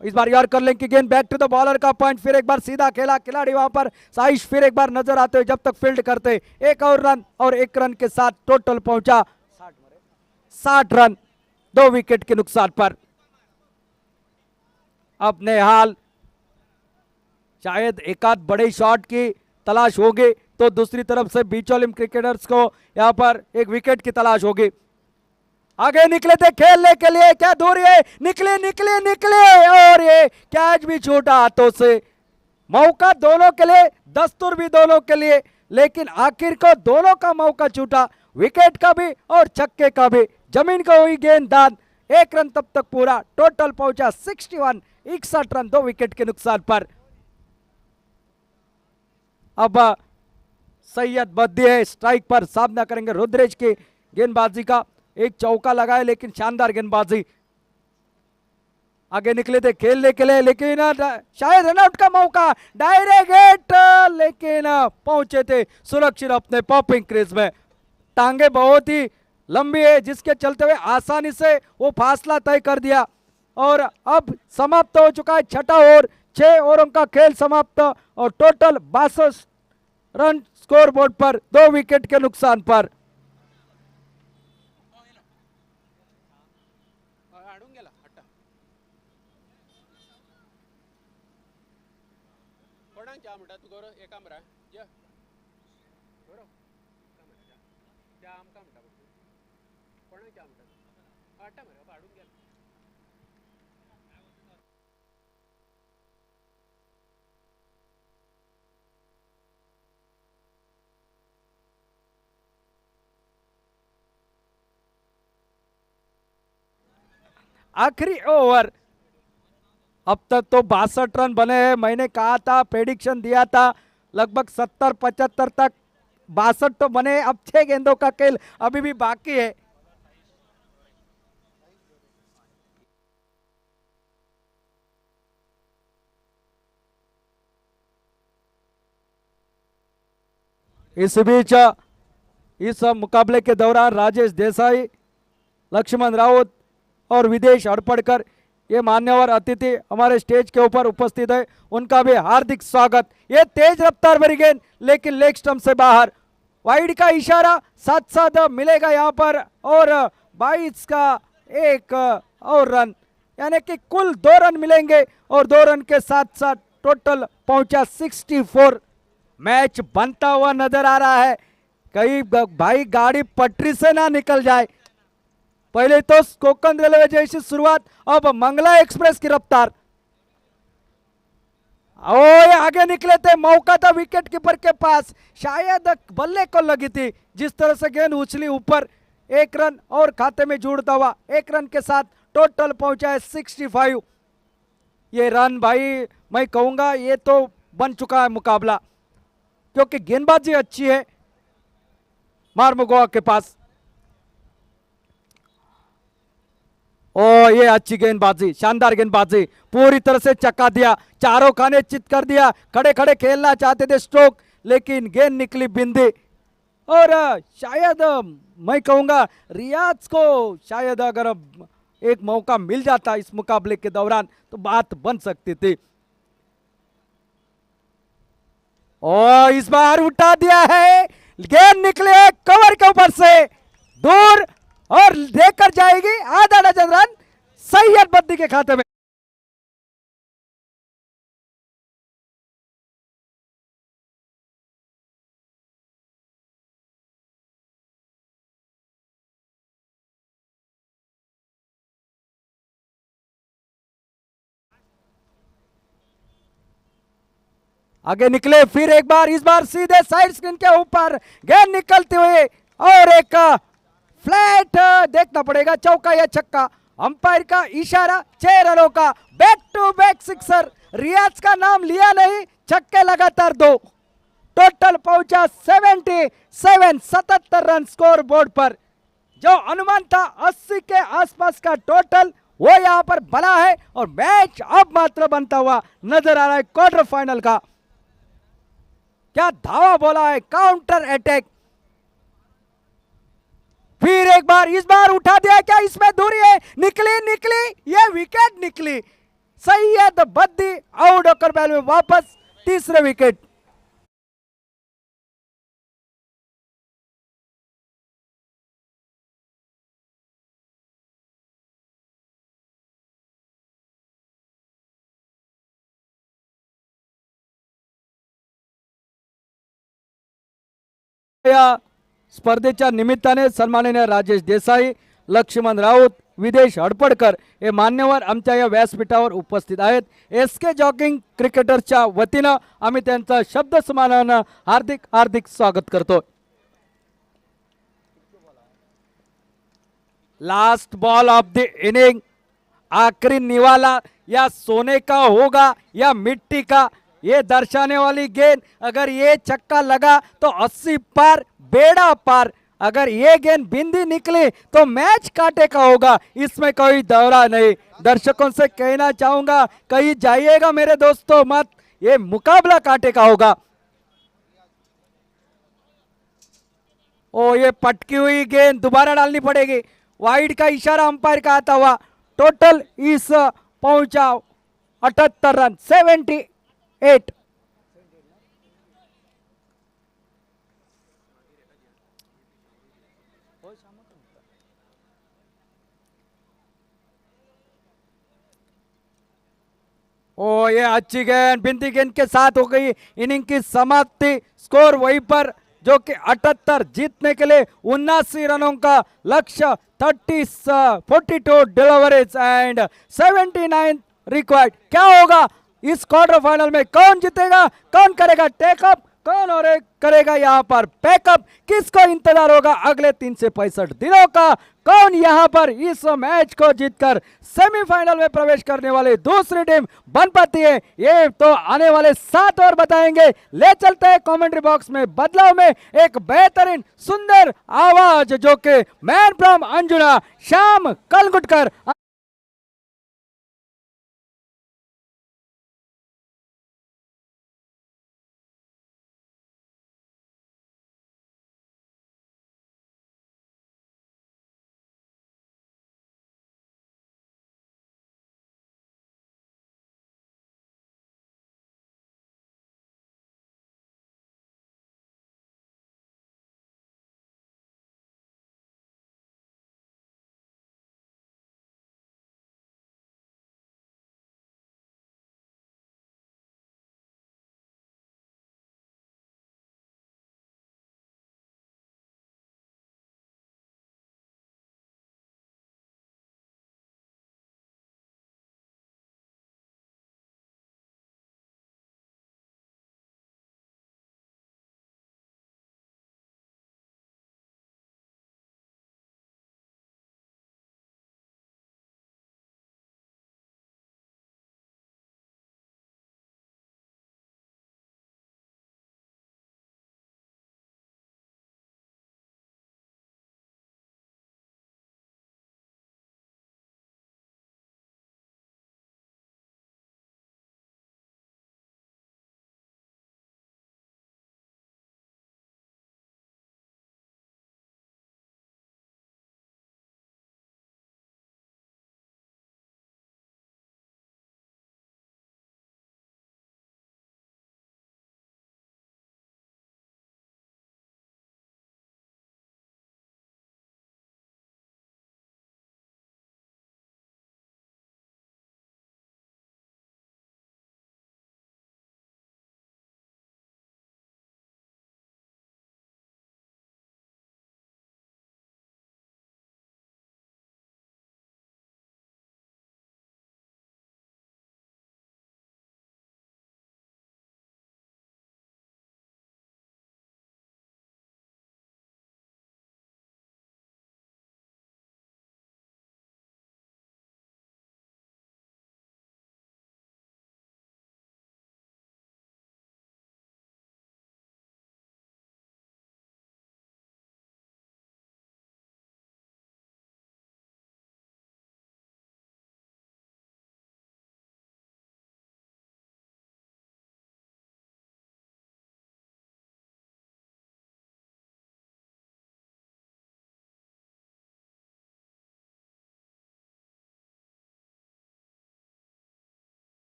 इस बार यार कर लें कि गेंद बैक टू द बॉलर का पॉइंट, फिर एक बार सीधा खेला खिलाड़ी वहां पर, साइश फिर एक बार नजर आते हुए जब तक फील्ड करते। 1 और रन और 1 रन के साथ टोटल पहुंचा 60 रन 2 विकेट के नुकसान पर। अपने हाल शायद एकाध बड़े शॉट की तलाश होगी, तो दूसरी तरफ से बीच ओलम क्रिकेटर्स को यहां पर एक विकेट की तलाश होगी। आगे निकले थे खेलने के लिए, क्या दूरी है, निकले निकले निकले और ये कैच भी छूटा हाथों से। मौका दोनों के लिए, दस्तूर भी दोनों के लिए, लेकिन आखिर को दोनों का मौका छूटा, विकेट का भी और छक्के का भी। जमीन को हुई गेंद दान, 1 रन तब तक पूरा, टोटल पहुंचा 61, 61 रन 2 विकेट के नुकसान पर। अब सैयद बद्दी है स्ट्राइक पर, सामना करेंगे रुद्रेश की गेंदबाजी का। एक चौका लगाए लेकिन शानदार गेंदबाजी। आगे निकले थे खेलने के लिए, लेकिन शायद रनआउट का मौका, डायरेक्ट हिट, लेकिन पहुंचे थे सुरक्षित अपने पॉपिंग क्रीज में। टांगे बहुत ही लंबी है, जिसके चलते हुए आसानी से वो फासला तय कर दिया। और अब समाप्त हो चुका है छठा ओवर, 6 ओवरों का खेल समाप्त और टोटल 62 रन स्कोर बोर्ड पर 2 विकेट के नुकसान पर। आखिरी ओवर, अब तक तो 62 रन बने हैं। मैंने कहा था, प्रेडिक्शन दिया था लगभग 70-75 तक, 62 तो बने। अब 6 गेंदों का खेल अभी भी बाकी है। इस बीच इस मुकाबले के दौरान राजेश देसाई, लक्ष्मण राउत और विदेश हड़पड़कर ये मान्यवर अतिथि हमारे स्टेज के ऊपर उपस्थित है, उनका भी हार्दिक स्वागत। ये तेज रफ्तार भरी गेंद लेकिन लेग स्टंप से बाहर, वाइड का इशारा, साथ साथ मिलेगा यहां पर और 22 का 1 और रन, यानी कि कुल 2 रन मिलेंगे और 2 रन के साथ साथ टोटल पहुंचा 64, मैच बनता हुआ नजर आ रहा है। कहीं भाई गाड़ी पटरी से ना निकल जाए। पहले तो कोंकण रेलवे जैसी शुरुआत, अब मंगला एक्सप्रेस की रफ्तार। ओए आगे निकले थे, मौका था विकेट कीपर के पास, शायद बल्ले को लगी थी। जिस तरह से गेंद उछली ऊपर, एक रन और खाते में जुड़ता हुआ, एक रन के साथ टोटल पहुंचा है 65। ये रन भाई मैं कहूंगा ये तो बन चुका है मुकाबला, क्योंकि गेंदबाजी अच्छी है मार्मुगोआ के पास। ओ ये अच्छी गेंदबाजी, शानदार गेंदबाजी, पूरी तरह से चक्का दिया, चारों खाने चित कर दिया। खड़े खड़े खेलना चाहते थे स्ट्रोक, लेकिन गेंद निकली बिंदी। और शायद मैं कहूंगा रियाज को शायद अगर एक मौका मिल जाता इस मुकाबले के दौरान तो बात बन सकती थी। और इस बार उठा दिया है, गेंद निकले कवर के ऊपर से दूर और लेकर जाएगी आधा डजन रन सैयद बद्दी के खाते में। आगे निकले फिर एक बार, इस बार सीधे साइड स्क्रीन के ऊपर गेंद निकलते हुए और एक फ्लैट देखना पड़ेगा, चौका या छक्का। अंपायर का इशारा, 6 रनों का बैक टू बैक सिक्सर। रियाज का नाम लिया नहीं, छक्के लगातार 2, टोटल पहुंचा 77 रन स्कोर बोर्ड पर। जो अनुमान था 80 के आसपास का टोटल, वो यहां पर बना है और मैच अब मात्र बनता हुआ नजर आ रहा है क्वार्टर फाइनल का। क्या धावा बोला है, काउंटर अटैक। फिर एक बार, इस बार उठा दिया, क्या इसमें दूरी है, निकली निकली, ये विकेट निकली। सैयद बद्दी आउट होकर बैल में वापस, तीसरे विकेट। या स्पर्धेच्या निमित्ताने सन्माननीय राजेश देसाई, लक्ष्मण राऊत, विदेश हडपडकर हे मान्यवर आमच्या या व्यासपीठावर उपस्थित आहेत। एस के जॉगिंग क्रिकेटर्सच्या वतीनं आम्ही त्यांचं शब्द समानानं हार्दिक हार्दिक स्वागत करतो। Last ball of the inning, आखिरी निवाला या सोने का होगा या मिट्टी का, ये दर्शाने वाली गेंद। अगर ये छक्का लगा तो 80 पार, बेड़ा पार। अगर ये गेंद बिंदी निकली तो मैच कांटे का होगा, इसमें कोई दौरा नहीं। दर्शकों से कहना चाहूंगा, कहीं जाइएगा मेरे दोस्तों मत, ये मुकाबला कांटे का होगा। ओ ये पटकी हुई गेंद दोबारा डालनी पड़ेगी, वाइड का इशारा अंपायर का आता हुआ। टोटल इस पहुंचा 78 रन, 78। ओ ये अच्छी गेंद, बिंदी गेंद के साथ हो गई इनिंग की समाप्ति। स्कोर वहीं पर जो कि 78, जीतने के लिए 79 रनों का लक्ष्य, 42 डिलीवरीज एंड 79 रिक्वायर्ड। क्या होगा इस क्वार्टर फाइनल में, कौन जीतेगा, कौन करेगा टेकअप, कौन और करेगा यहां पर पैकअप, किसको इंतजार होगा अगले 365 दिनों का। कौन यहां पर इस मैच को जीतकर सेमीफाइनल में प्रवेश करने वाली दूसरी टीम बन पाती है, ये तो आने वाले 7 और बताएंगे। ले चलते हैं कमेंट्री बॉक्स में बदलाव में एक बेहतरीन सुंदर आवाज, जो कि man from Anjuna Shyam Kalgutkar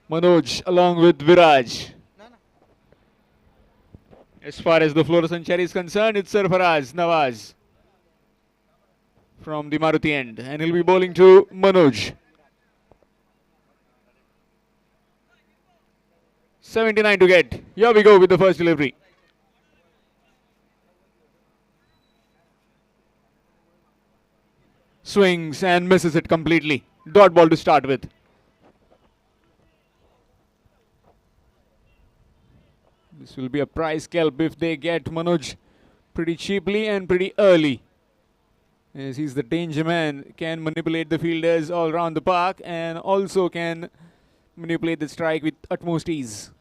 Manoj along with Viraj. As far as the fluorescent cherry is concerned, it's Sarfaraz Nawaz from the Maruti end, and he'll be bowling to Manoj. 79 to get. Here we go with the first delivery. Swings and misses it completely. Dot ball to start with. This will be a prize scalp if they get Manoj pretty cheaply and pretty early. As he's the danger man, can manipulate the fielders all around the park and also can manipulate the strike with utmost ease.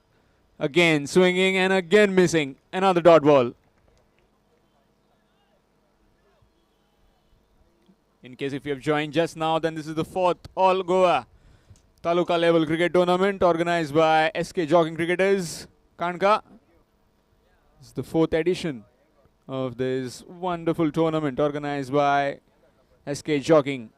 Again swinging and again missing. Another dot ball. In case if you have joined just now, then this is the 4th All Goa Taluka level cricket tournament organized by SK Jogging Cricketers, Kanka. It's the 4th edition of this wonderful tournament organized by SK Jogging.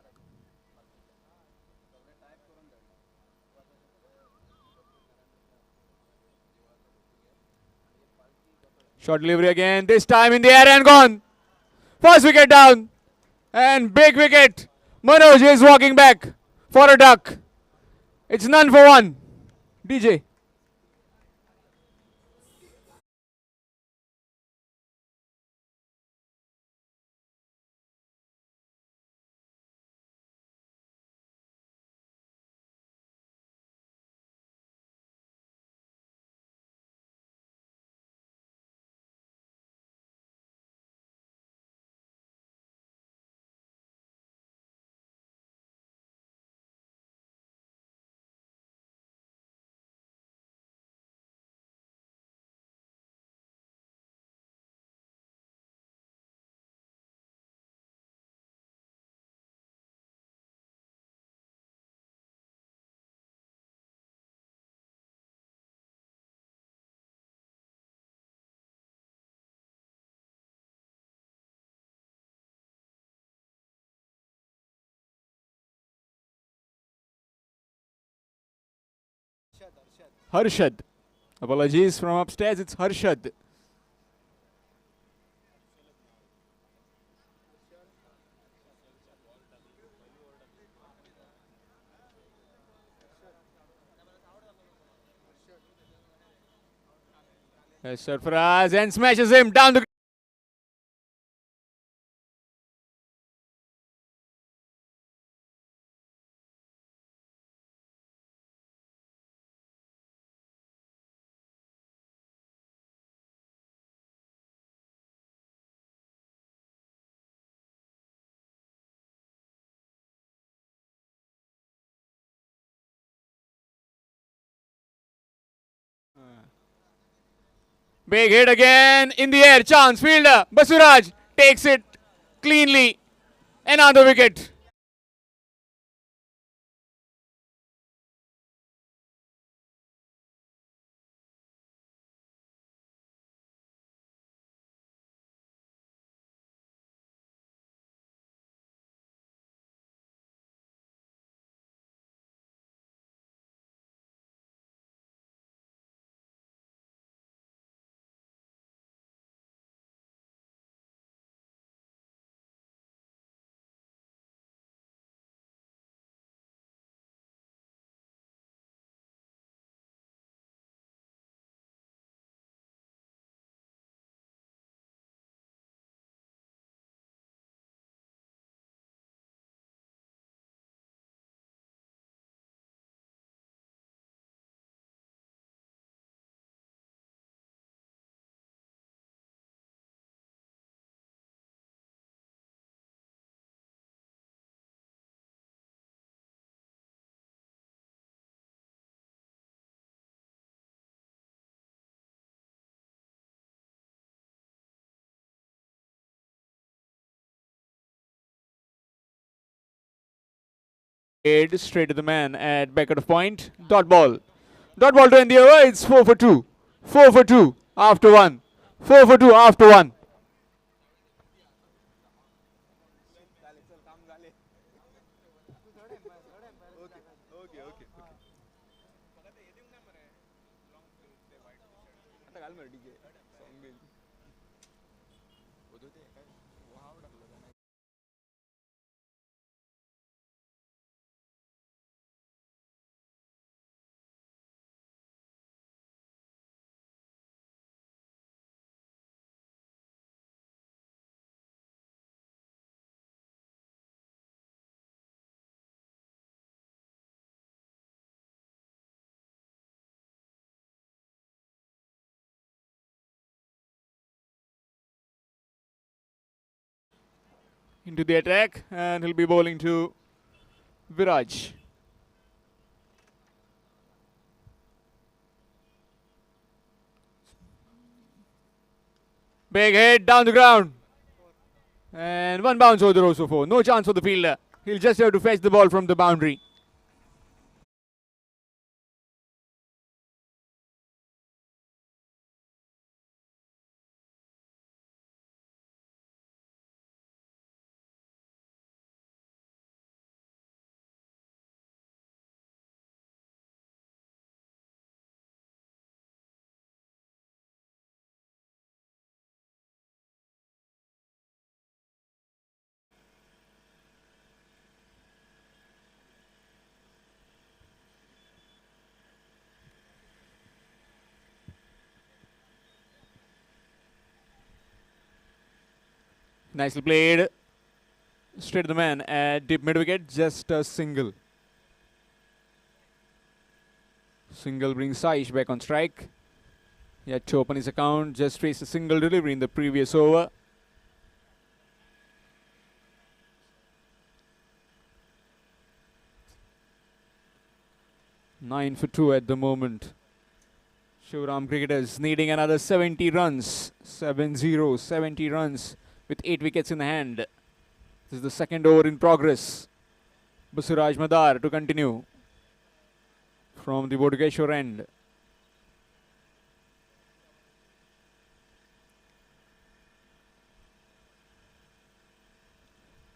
Short delivery again, this time in the air and gone. First wicket down and big wicket. Manoj is walking back for a duck. It's none for one. DJ. Harshad. Apologies from upstairs, it's Harshad. Sarfaraz and smashes him down the. Big hit again in the air. Chance fielder. Basuraj takes it cleanly. Another wicket. Straight to the man at back of point. Dot ball. Dot ball to end the over. It's 4 for 2. 4 for 2 after 1. 4 for 2 after 1. Into the attack, and he'll be bowling to Viraj. Big hit down the ground. And one bounce over the Rosso 4. No chance for the fielder. He'll just have to fetch the ball from the boundary. Nicely played. Straight to the man at deep mid wicket. Just a single. Single brings Saish back on strike. He had to open his account. Just faced a single delivery in the previous over. Nine for 2 at the moment. Shivram cricketers needing another 70 runs. 7-0, 70 runs with 8 wickets in hand. This is the second over in progress. Basuraj Madar to continue from the Bodhgeshwar end.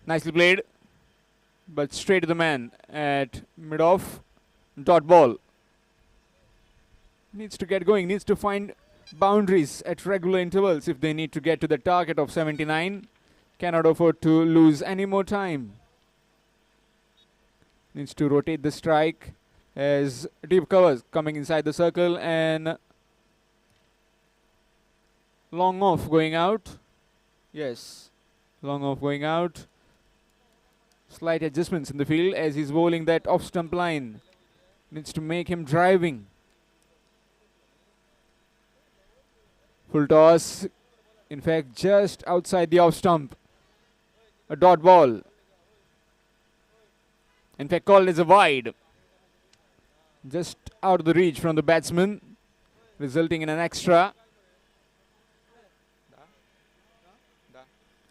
Nicely played, but straight to the man at mid-off. Dot ball. Needs to get going, needs to find boundaries at regular intervals if they need to get to the target of 79. Cannot afford to lose any more time. Needs to rotate the strike as deep covers coming inside the circle and long off going out. Yes, long off going out. Slight adjustments in the field as he's bowling that off stump line. Needs to make him driving. Full toss. In fact, just outside the off stump. A dot ball. In fact, called as a wide. Just out of the reach from the batsman, resulting in an extra.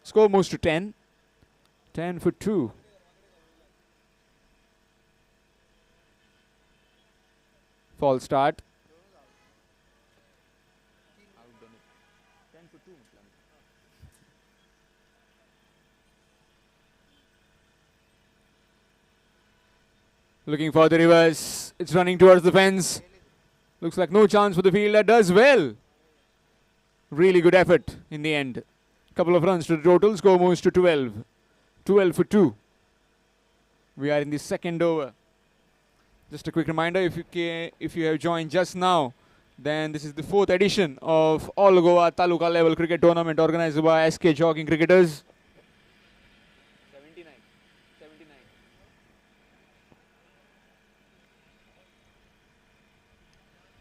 Score moves to 10. 10 for 2. False start. Looking for the reverse. It's running towards the fence. Looks like no chance for the fielder. Does well. Really good effort in the end. Couple of runs to the total. Score moves to 12. 12 for 2. We are in the second over. Just a quick reminder, if you have joined just now, then this is the 4th edition of All Goa Taluka level cricket tournament organized by SK Jogging Cricketers. 79.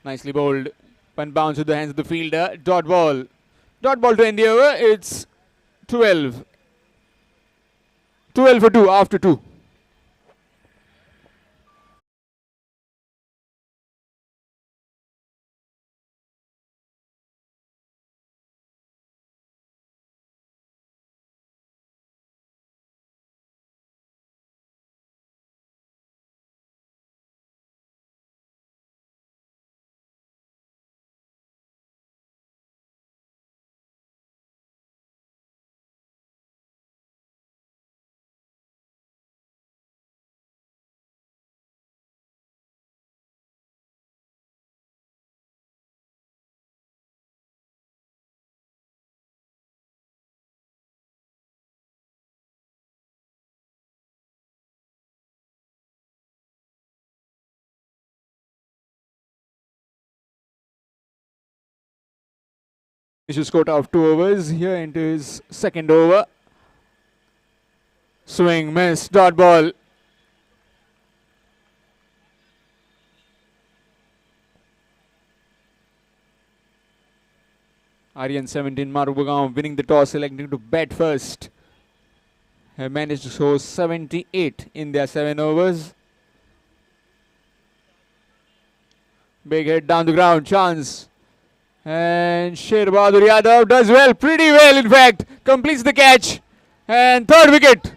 Nicely bowled. Punt bounce to the hands of the fielder. Dot ball. Dot ball to end the over. It's 12. 12 for 2 after 2. Finishes quota of 2 overs here into his second over. Swing, miss, dot ball. Aryan 17, Marubagaon winning the toss, selecting to bat first. Have managed to score 78 in their 7 overs. Big hit down the ground, chance. And Sher Bahadur Yadav does well, pretty well in fact. Completes the catch. And third wicket.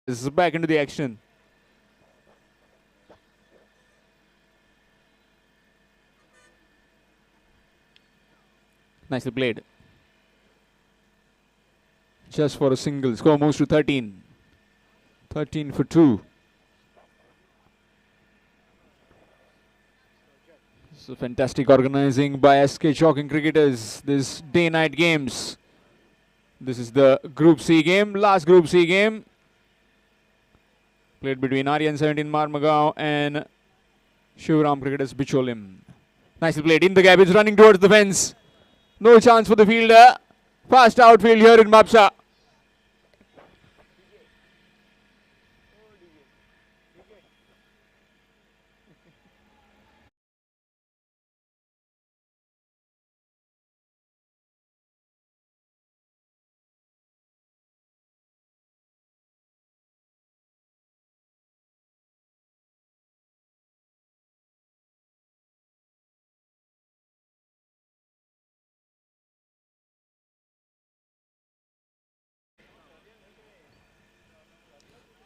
is back into the action. Nicely played. Just for a single. Score moves to 13. 13 for 2. So fantastic organizing by SK Chalking cricketers. This day-night games. This is the Group C game. Last Group C game. Played between Aryan 17 Marmagaon and Shivram cricketers Bicholim. Nicely played. In the gap. It's running towards the fence. No chance for the fielder. Fast outfield here in Mapsa.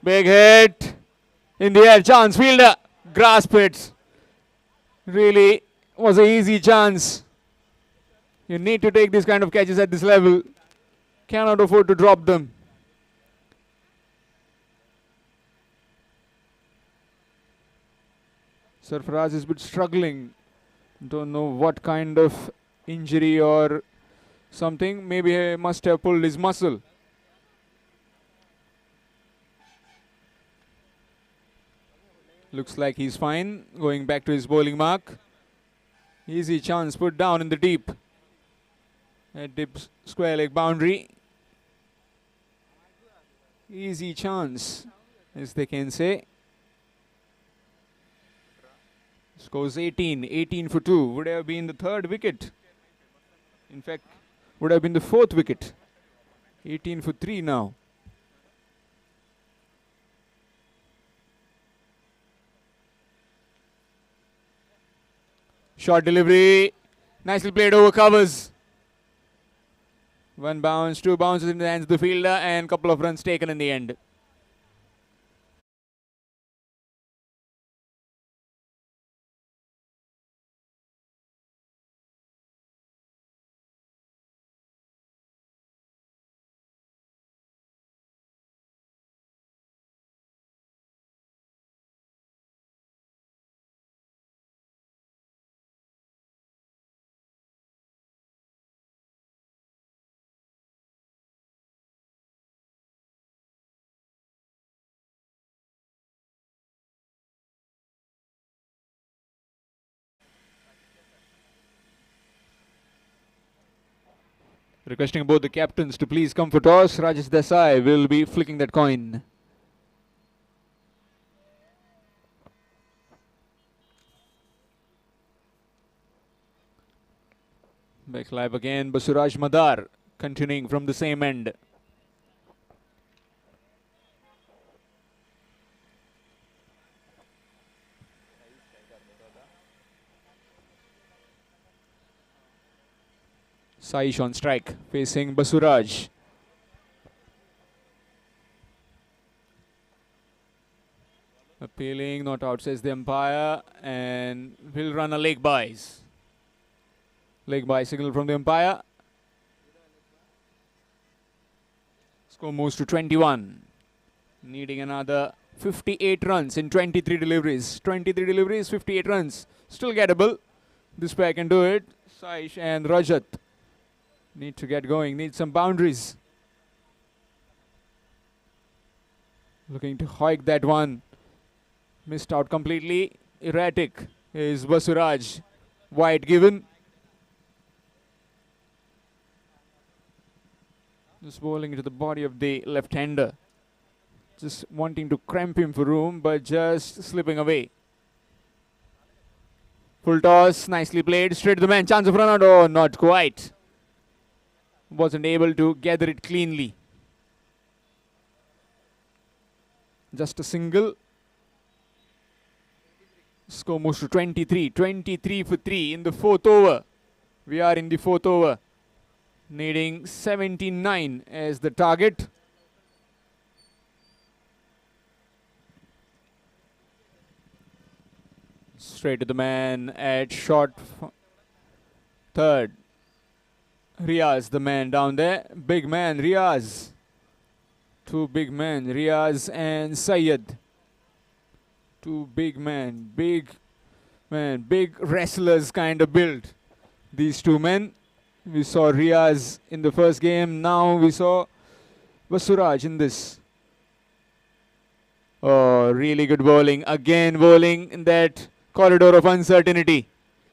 Big hit. In the air. Chance. Fielder. Grasp it. Really was an easy chance. You need to take these kind of catches at this level. Cannot afford to drop them. Sarfaraz is a bit struggling. Don't know what kind of injury or something. Maybe he must have pulled his muscle. Looks like he's fine. Going back to his bowling mark. Easy chance put down in the deep. A deep square leg boundary. Easy chance, as they can say. Scores 18. 18 for 2. Would have been the third wicket. In fact, would have been the fourth wicket. 18 for 3 now. Short delivery. Nicely played over covers. One bounce, two bounces in the hands of the fielder, and couple of runs taken in the end. Requesting both the captains to please come for toss. Rajesh Desai will be flicking that coin. Back live again. Basuraj Madar continuing from the same end. Saish on strike, facing Basuraj. Appealing, not out, says the umpire, and will run a leg byes. Leg bye signal from the umpire. Score moves to 21. Needing another 58 runs in 23 deliveries. 23 deliveries, 58 runs. Still gettable. This pair can do it. Saish and Rajat need to get going, need some boundaries. Looking to hike that one. Missed out completely. Erratic is Basuraj. Wide given. Just bowling into the body of the left-hander. Just wanting to cramp him for room, but just slipping away. Full toss, nicely played. Straight to the man. Chance of run out. Oh, not quite. Wasn't able to gather it cleanly. Just a single. Score moves to 23. 23 for 3 in the fourth over. We are in the fourth over. Needing 79 as the target. Straight to the man at short third. Riaz, the man down there. Big man, Riaz. Two big men, Riaz and Syed. Two big men, big wrestlers kind of build. These two men. We saw Riaz in the first game. Now we saw Basuraj in this. Oh, really good bowling. Again bowling in that corridor of uncertainty.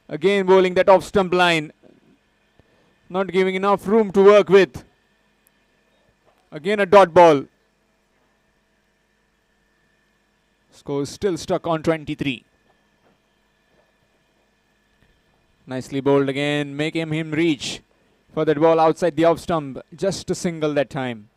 Again bowling that off stump line. Not giving enough room to work with. Again a dot ball. Score still stuck on 23. Nicely bowled again, making him reach for that ball outside the off stump. Just a single that time.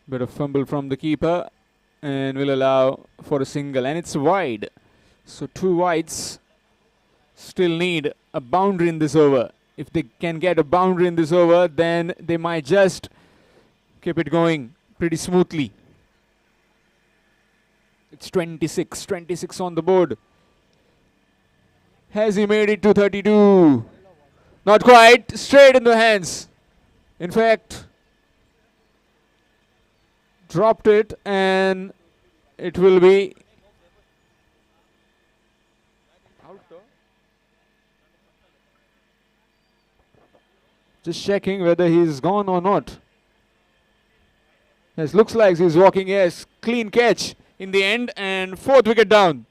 Bit of fumble from the keeper and will allow for a single, and it's wide. So two wides. Still need a boundary in this over. If they can get a boundary in this over, then they might just keep it going pretty smoothly. It's 26 on the board. Has he made it to 32? Not quite. Straight in the hands. In fact, dropped it, and it will be out. Just checking whether he's gone or not. Yes, looks like he's walking. Yes, clean catch in the end, and fourth wicket down.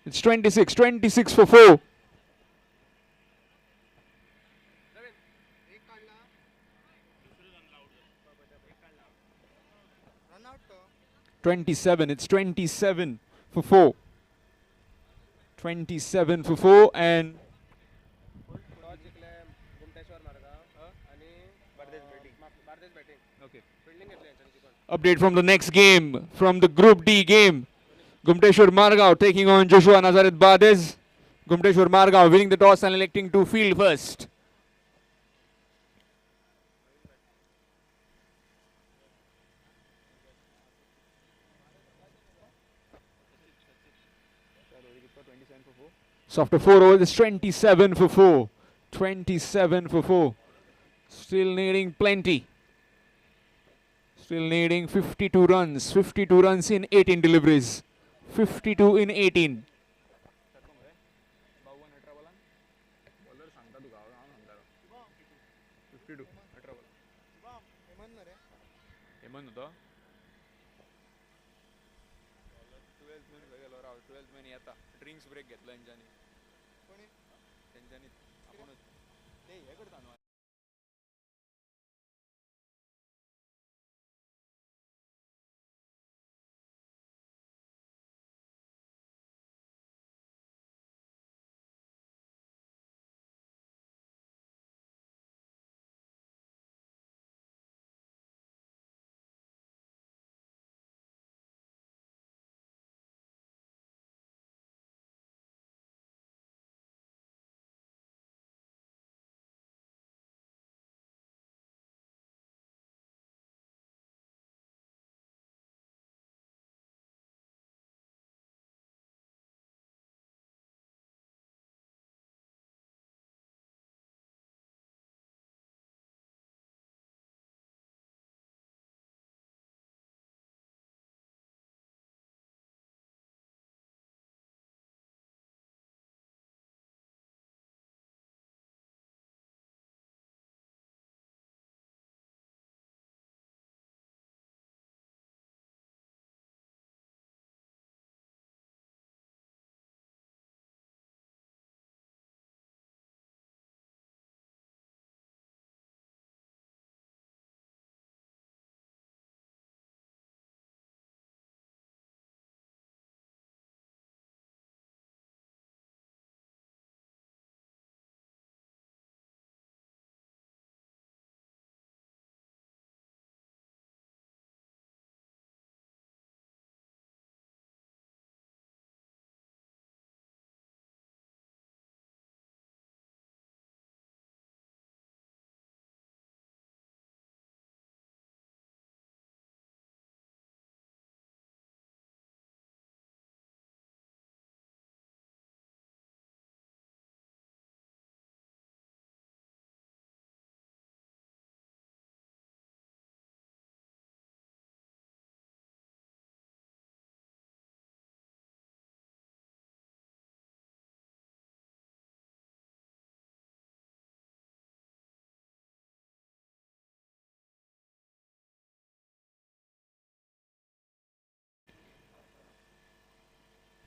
It's 26 for 4. 27. It's 27 for 4. 27 for 4, and update from the next game, from the Group D game. Gumteshwar Margao taking on Joshua Nazaret Bades. Gumteshwar Margao winning the toss and electing to field first. So after 4 overs, it's 27 for 4. 27 for 4. Still needing plenty. Still needing 52 runs. 52 runs in 18 deliveries. 52 in 18. Drinks break घेतला तेंच्यांनी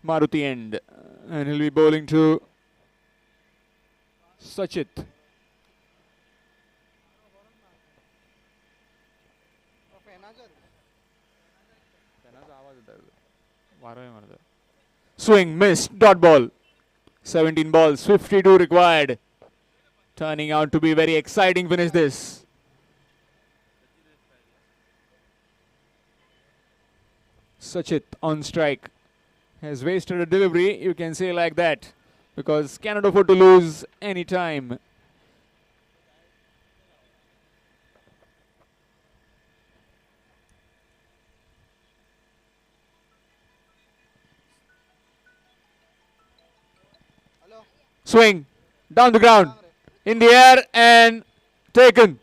Maruti end. And he'll be bowling to Sachit. Swing, missed, dot ball. 17 balls, 52 required. Turning out to be very exciting finish this. Sachit on strike. Has wasted a delivery, you can say like that. Because cannot afford to lose any time. Swing, down the ground, in the air and taken.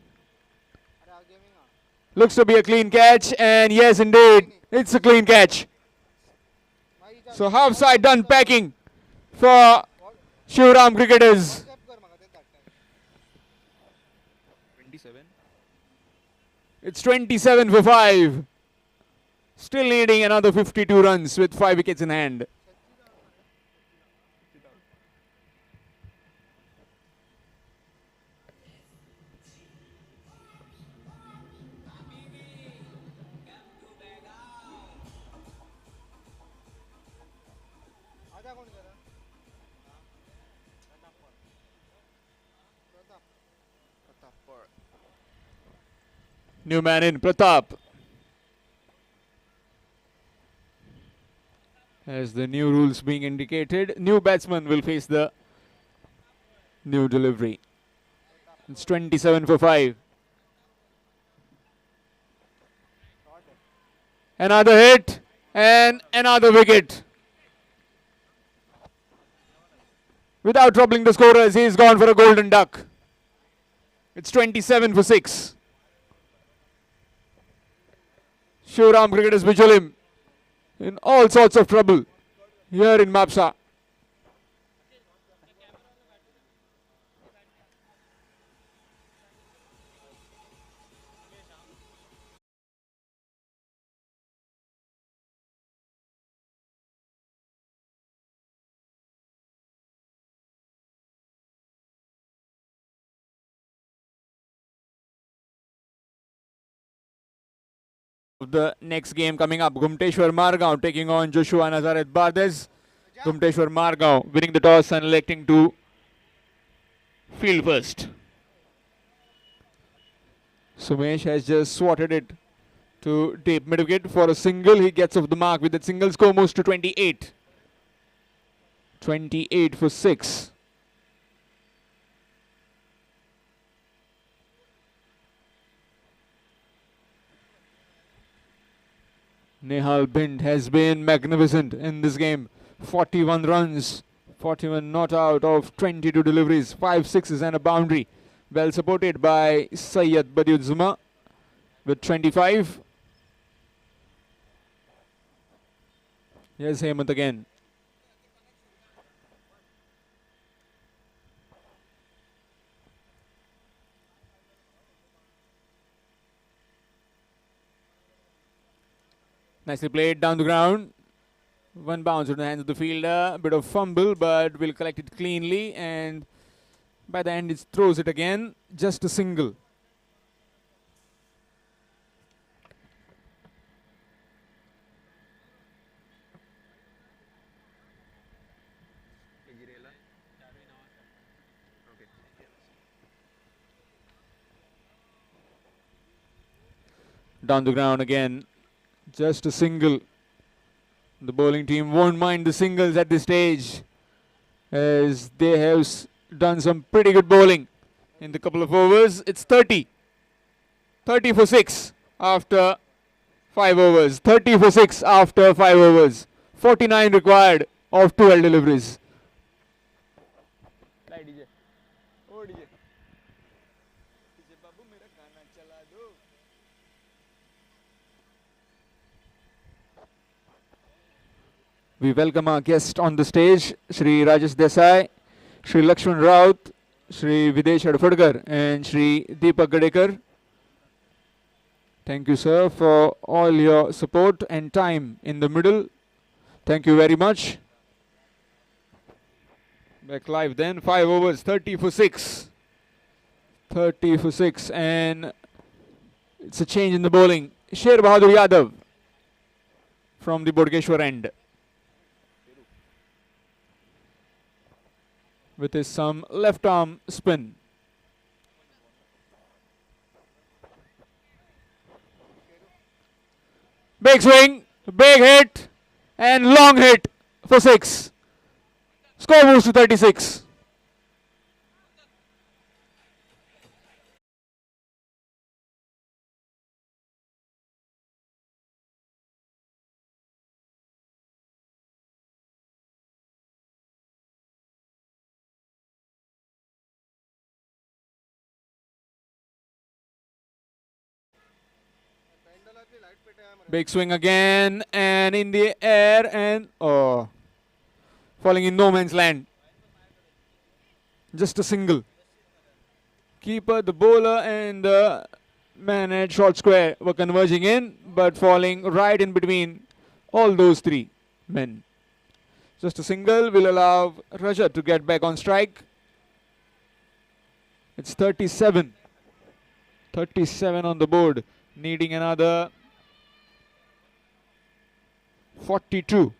Looks to be a clean catch, and yes indeed, it's a clean catch. So half side done packing for Shivram cricketers. 27. It's 27 for 5. Still needing another 52 runs with 5 wickets in hand. New man in, Pratap. As the new rules being indicated, new batsman will face the new delivery. It's 27 for 5. Another hit and another wicket. Without troubling the scorers, he's gone for a golden duck. It's 27 for 6. Shivram cricketers visual him in all sorts of trouble here in Mapsa. The next game coming up, Gumteshwar Margaon taking on Joshua Nazaret Bardez. Gumteshwar Margaon winning the toss and electing to field first. Sumesh has just swatted it to deep mid wicket for a single. He gets off the mark with that single. Score moves to 28. 28 for 6. Nehal Bint has been magnificent in this game. 41 runs, 41 not out of 22 deliveries, 5 sixes and a boundary. Well supported by Syed Badiud Zuma with 25. Here's Hemant again. Nicely played down the ground. One bounce in the hands of the fielder. A bit of fumble, but will collect it cleanly. And by the end, it throws it again. Just a single. Down the ground again. Just a single. The bowling team won't mind the singles at this stage, as they have done some pretty good bowling in the couple of overs. It's 30. 30 for 6 after 5 overs. 30 for 6 after 5 overs. 49 required of 12 deliveries. We welcome our guest on the stage, Shri Rajesh Desai, Shri Lakshman Raut, Shri Videsh Adfadkar and Shri Deepak Gadekar. Thank you, sir, for all your support and time in the middle. Thank you very much. Back live then. 5 overs, 30 for 6. 30 for 6, and it's a change in the bowling. Sher Bahadur Yadav from the Bodgeshwar end with his some left arm spin. Big swing, big hit, and long hit for 6. Score moves to 36. Big swing again, and in the air, and falling in no man's land. Just a single. Keeper, the bowler, and the man at short square were converging in, but falling right in between all those three men. Just a single will allow Rajat to get back on strike. It's 37. 37 on the board, needing another 42.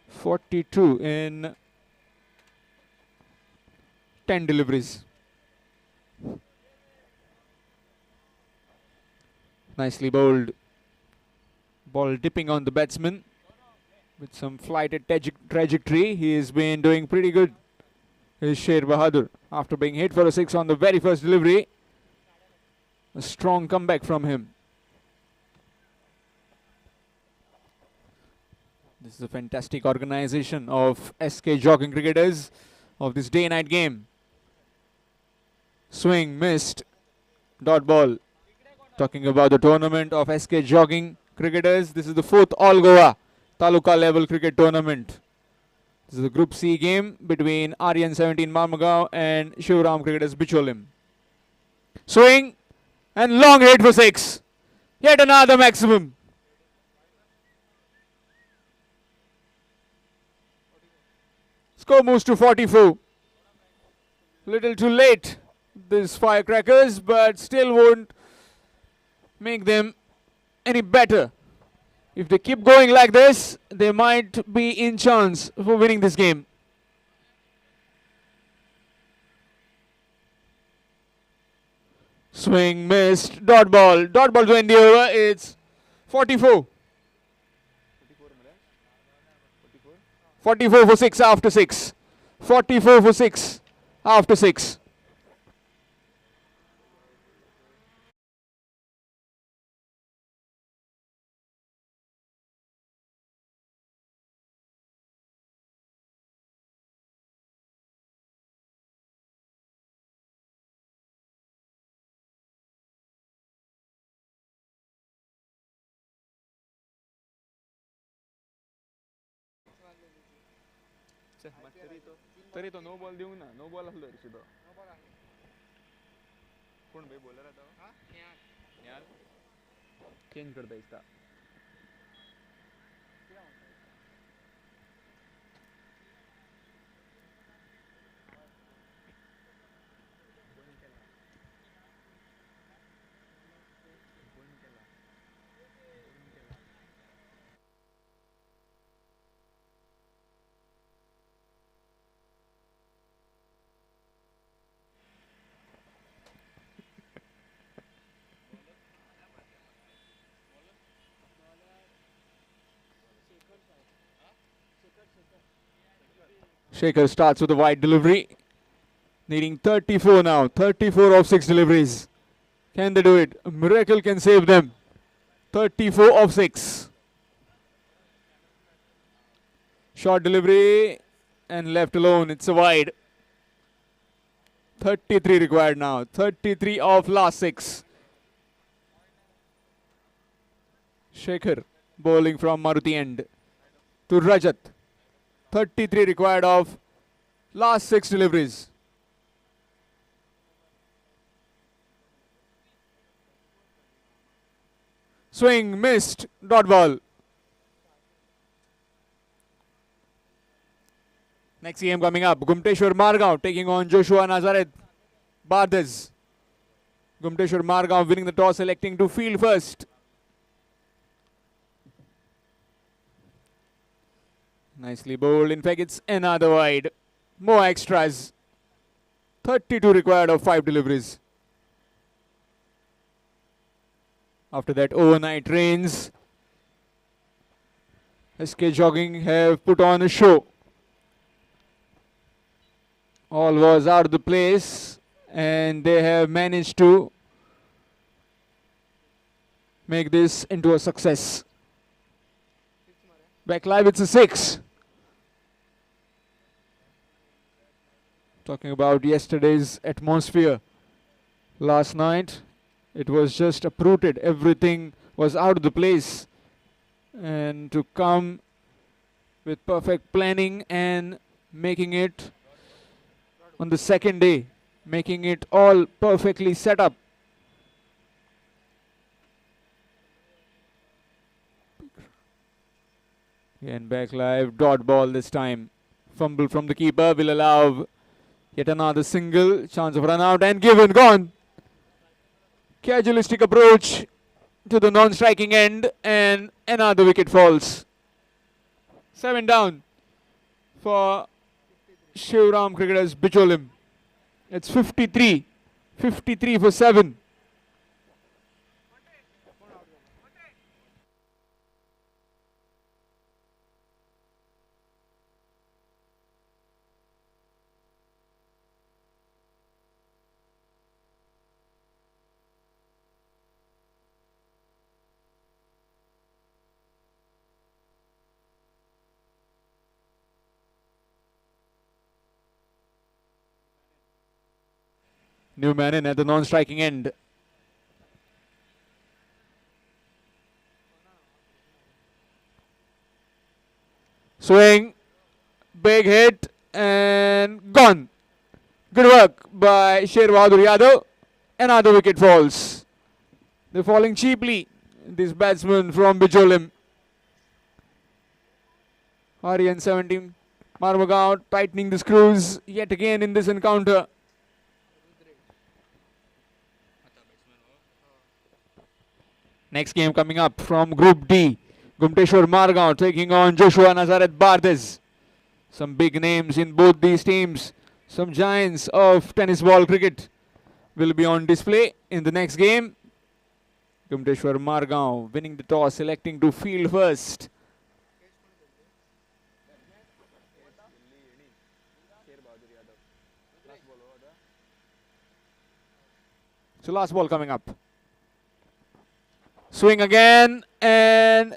42 in 10 deliveries. Nicely bowled. Ball dipping on the batsman with some flighted trajectory. He has been doing pretty good. Is Sher Bahadur after being hit for a 6 on the very first delivery. A strong comeback from him. This is a fantastic organization of SK Jogging cricketers of this day-night game. Swing missed. Dot ball. Talking about the tournament of SK Jogging cricketers, this is the 4th All Goa Taluka level cricket tournament. This is a Group C game between Aryan 17 Marmagaon and Shivram cricketers Bicholim. Swing and long hit for 6. Yet another maximum. Score moves to 44. Little too late, these firecrackers, but still won't make them any better. If they keep going like this, they might be in chance for winning this game. Swing missed. Dot ball. Dot ball to end the over. It's 44. 44 for 6 after 6. 44 for 6 after 6. तरी तो no ball देऊ ना no ball असलो रे सुद्धा कोण भाई bowler आता यार चेंज करता इसका Shekhar starts with a wide delivery, needing 34 now. 34 of 6 deliveries. Can they do it? A miracle can save them. 34 of 6. Short delivery and left alone. It's a wide. 33 required now. 33 of last 6. Shekhar bowling from Maruti end to Rajat. 33 required of last 6 deliveries. Swing missed. Dot ball. Next game coming up, Gumteshwar Margaon taking on Joshua Nazareth Bardez. Gumteshwar Margaon winning the toss, electing to field first. Nicely bowled. In fact, it's another wide. More extras. 32 required of 5 deliveries. After that overnight rains, SK Jogging have put on a show. All was out of the place and they have managed to make this into a success. Back live, it's a 6. Talking about yesterday's atmosphere. Last night, it was just uprooted. Everything was out of the place. And to come with perfect planning and making it on the second day, making it all perfectly set up. Again, back live, dot ball this time. Fumble from the keeper will allow yet another single. Chance of run out and given, gone. Casualistic approach to the non-striking end and another wicket falls. 7 down for Shivram cricketers Bicholim. It's 53. 53 for 7. New man in at the non-striking end. Swing, big hit and gone. Good work by Sher Bahadur Yadav. Another wicket falls. They're falling cheaply, this batsman from Bijolim. Aryan 17, Marmagaon tightening the screws yet again in this encounter. Next game coming up from Group D. Gumteshwar Margaon taking on Joshua Nazareth Bardez. Some big names in both these teams. Some giants of tennis ball cricket will be on display in the next game. Gumteshwar Margaon winning the toss, selecting to field first. So last ball coming up. Swing again, and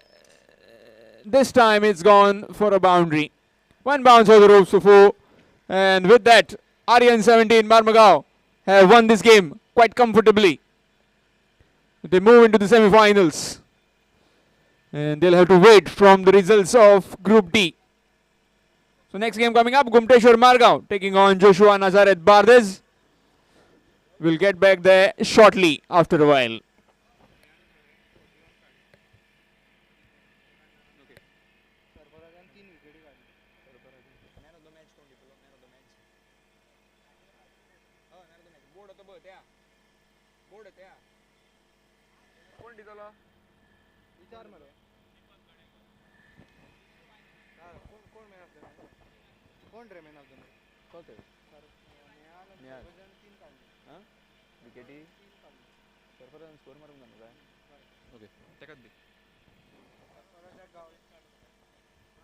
this time it's gone for a boundary. One bounce over the ropes for 4. And with that, Aryan 17 Marmagaon have won this game quite comfortably. They move into the semi-finals. And they'll have to wait from the results of Group D. So next game coming up, Gumteshwar Margaon taking on Joshua Nazareth Bardez. We'll get back there shortly after a while.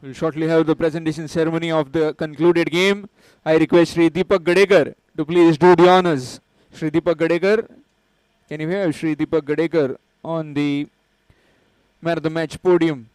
We'll shortly have the presentation ceremony of the concluded game. I request Shri Deepak Gadekar to please do the honors. Shri Deepak Gadekar, can you hear Shri Deepak Gadekar on the man of the match podium?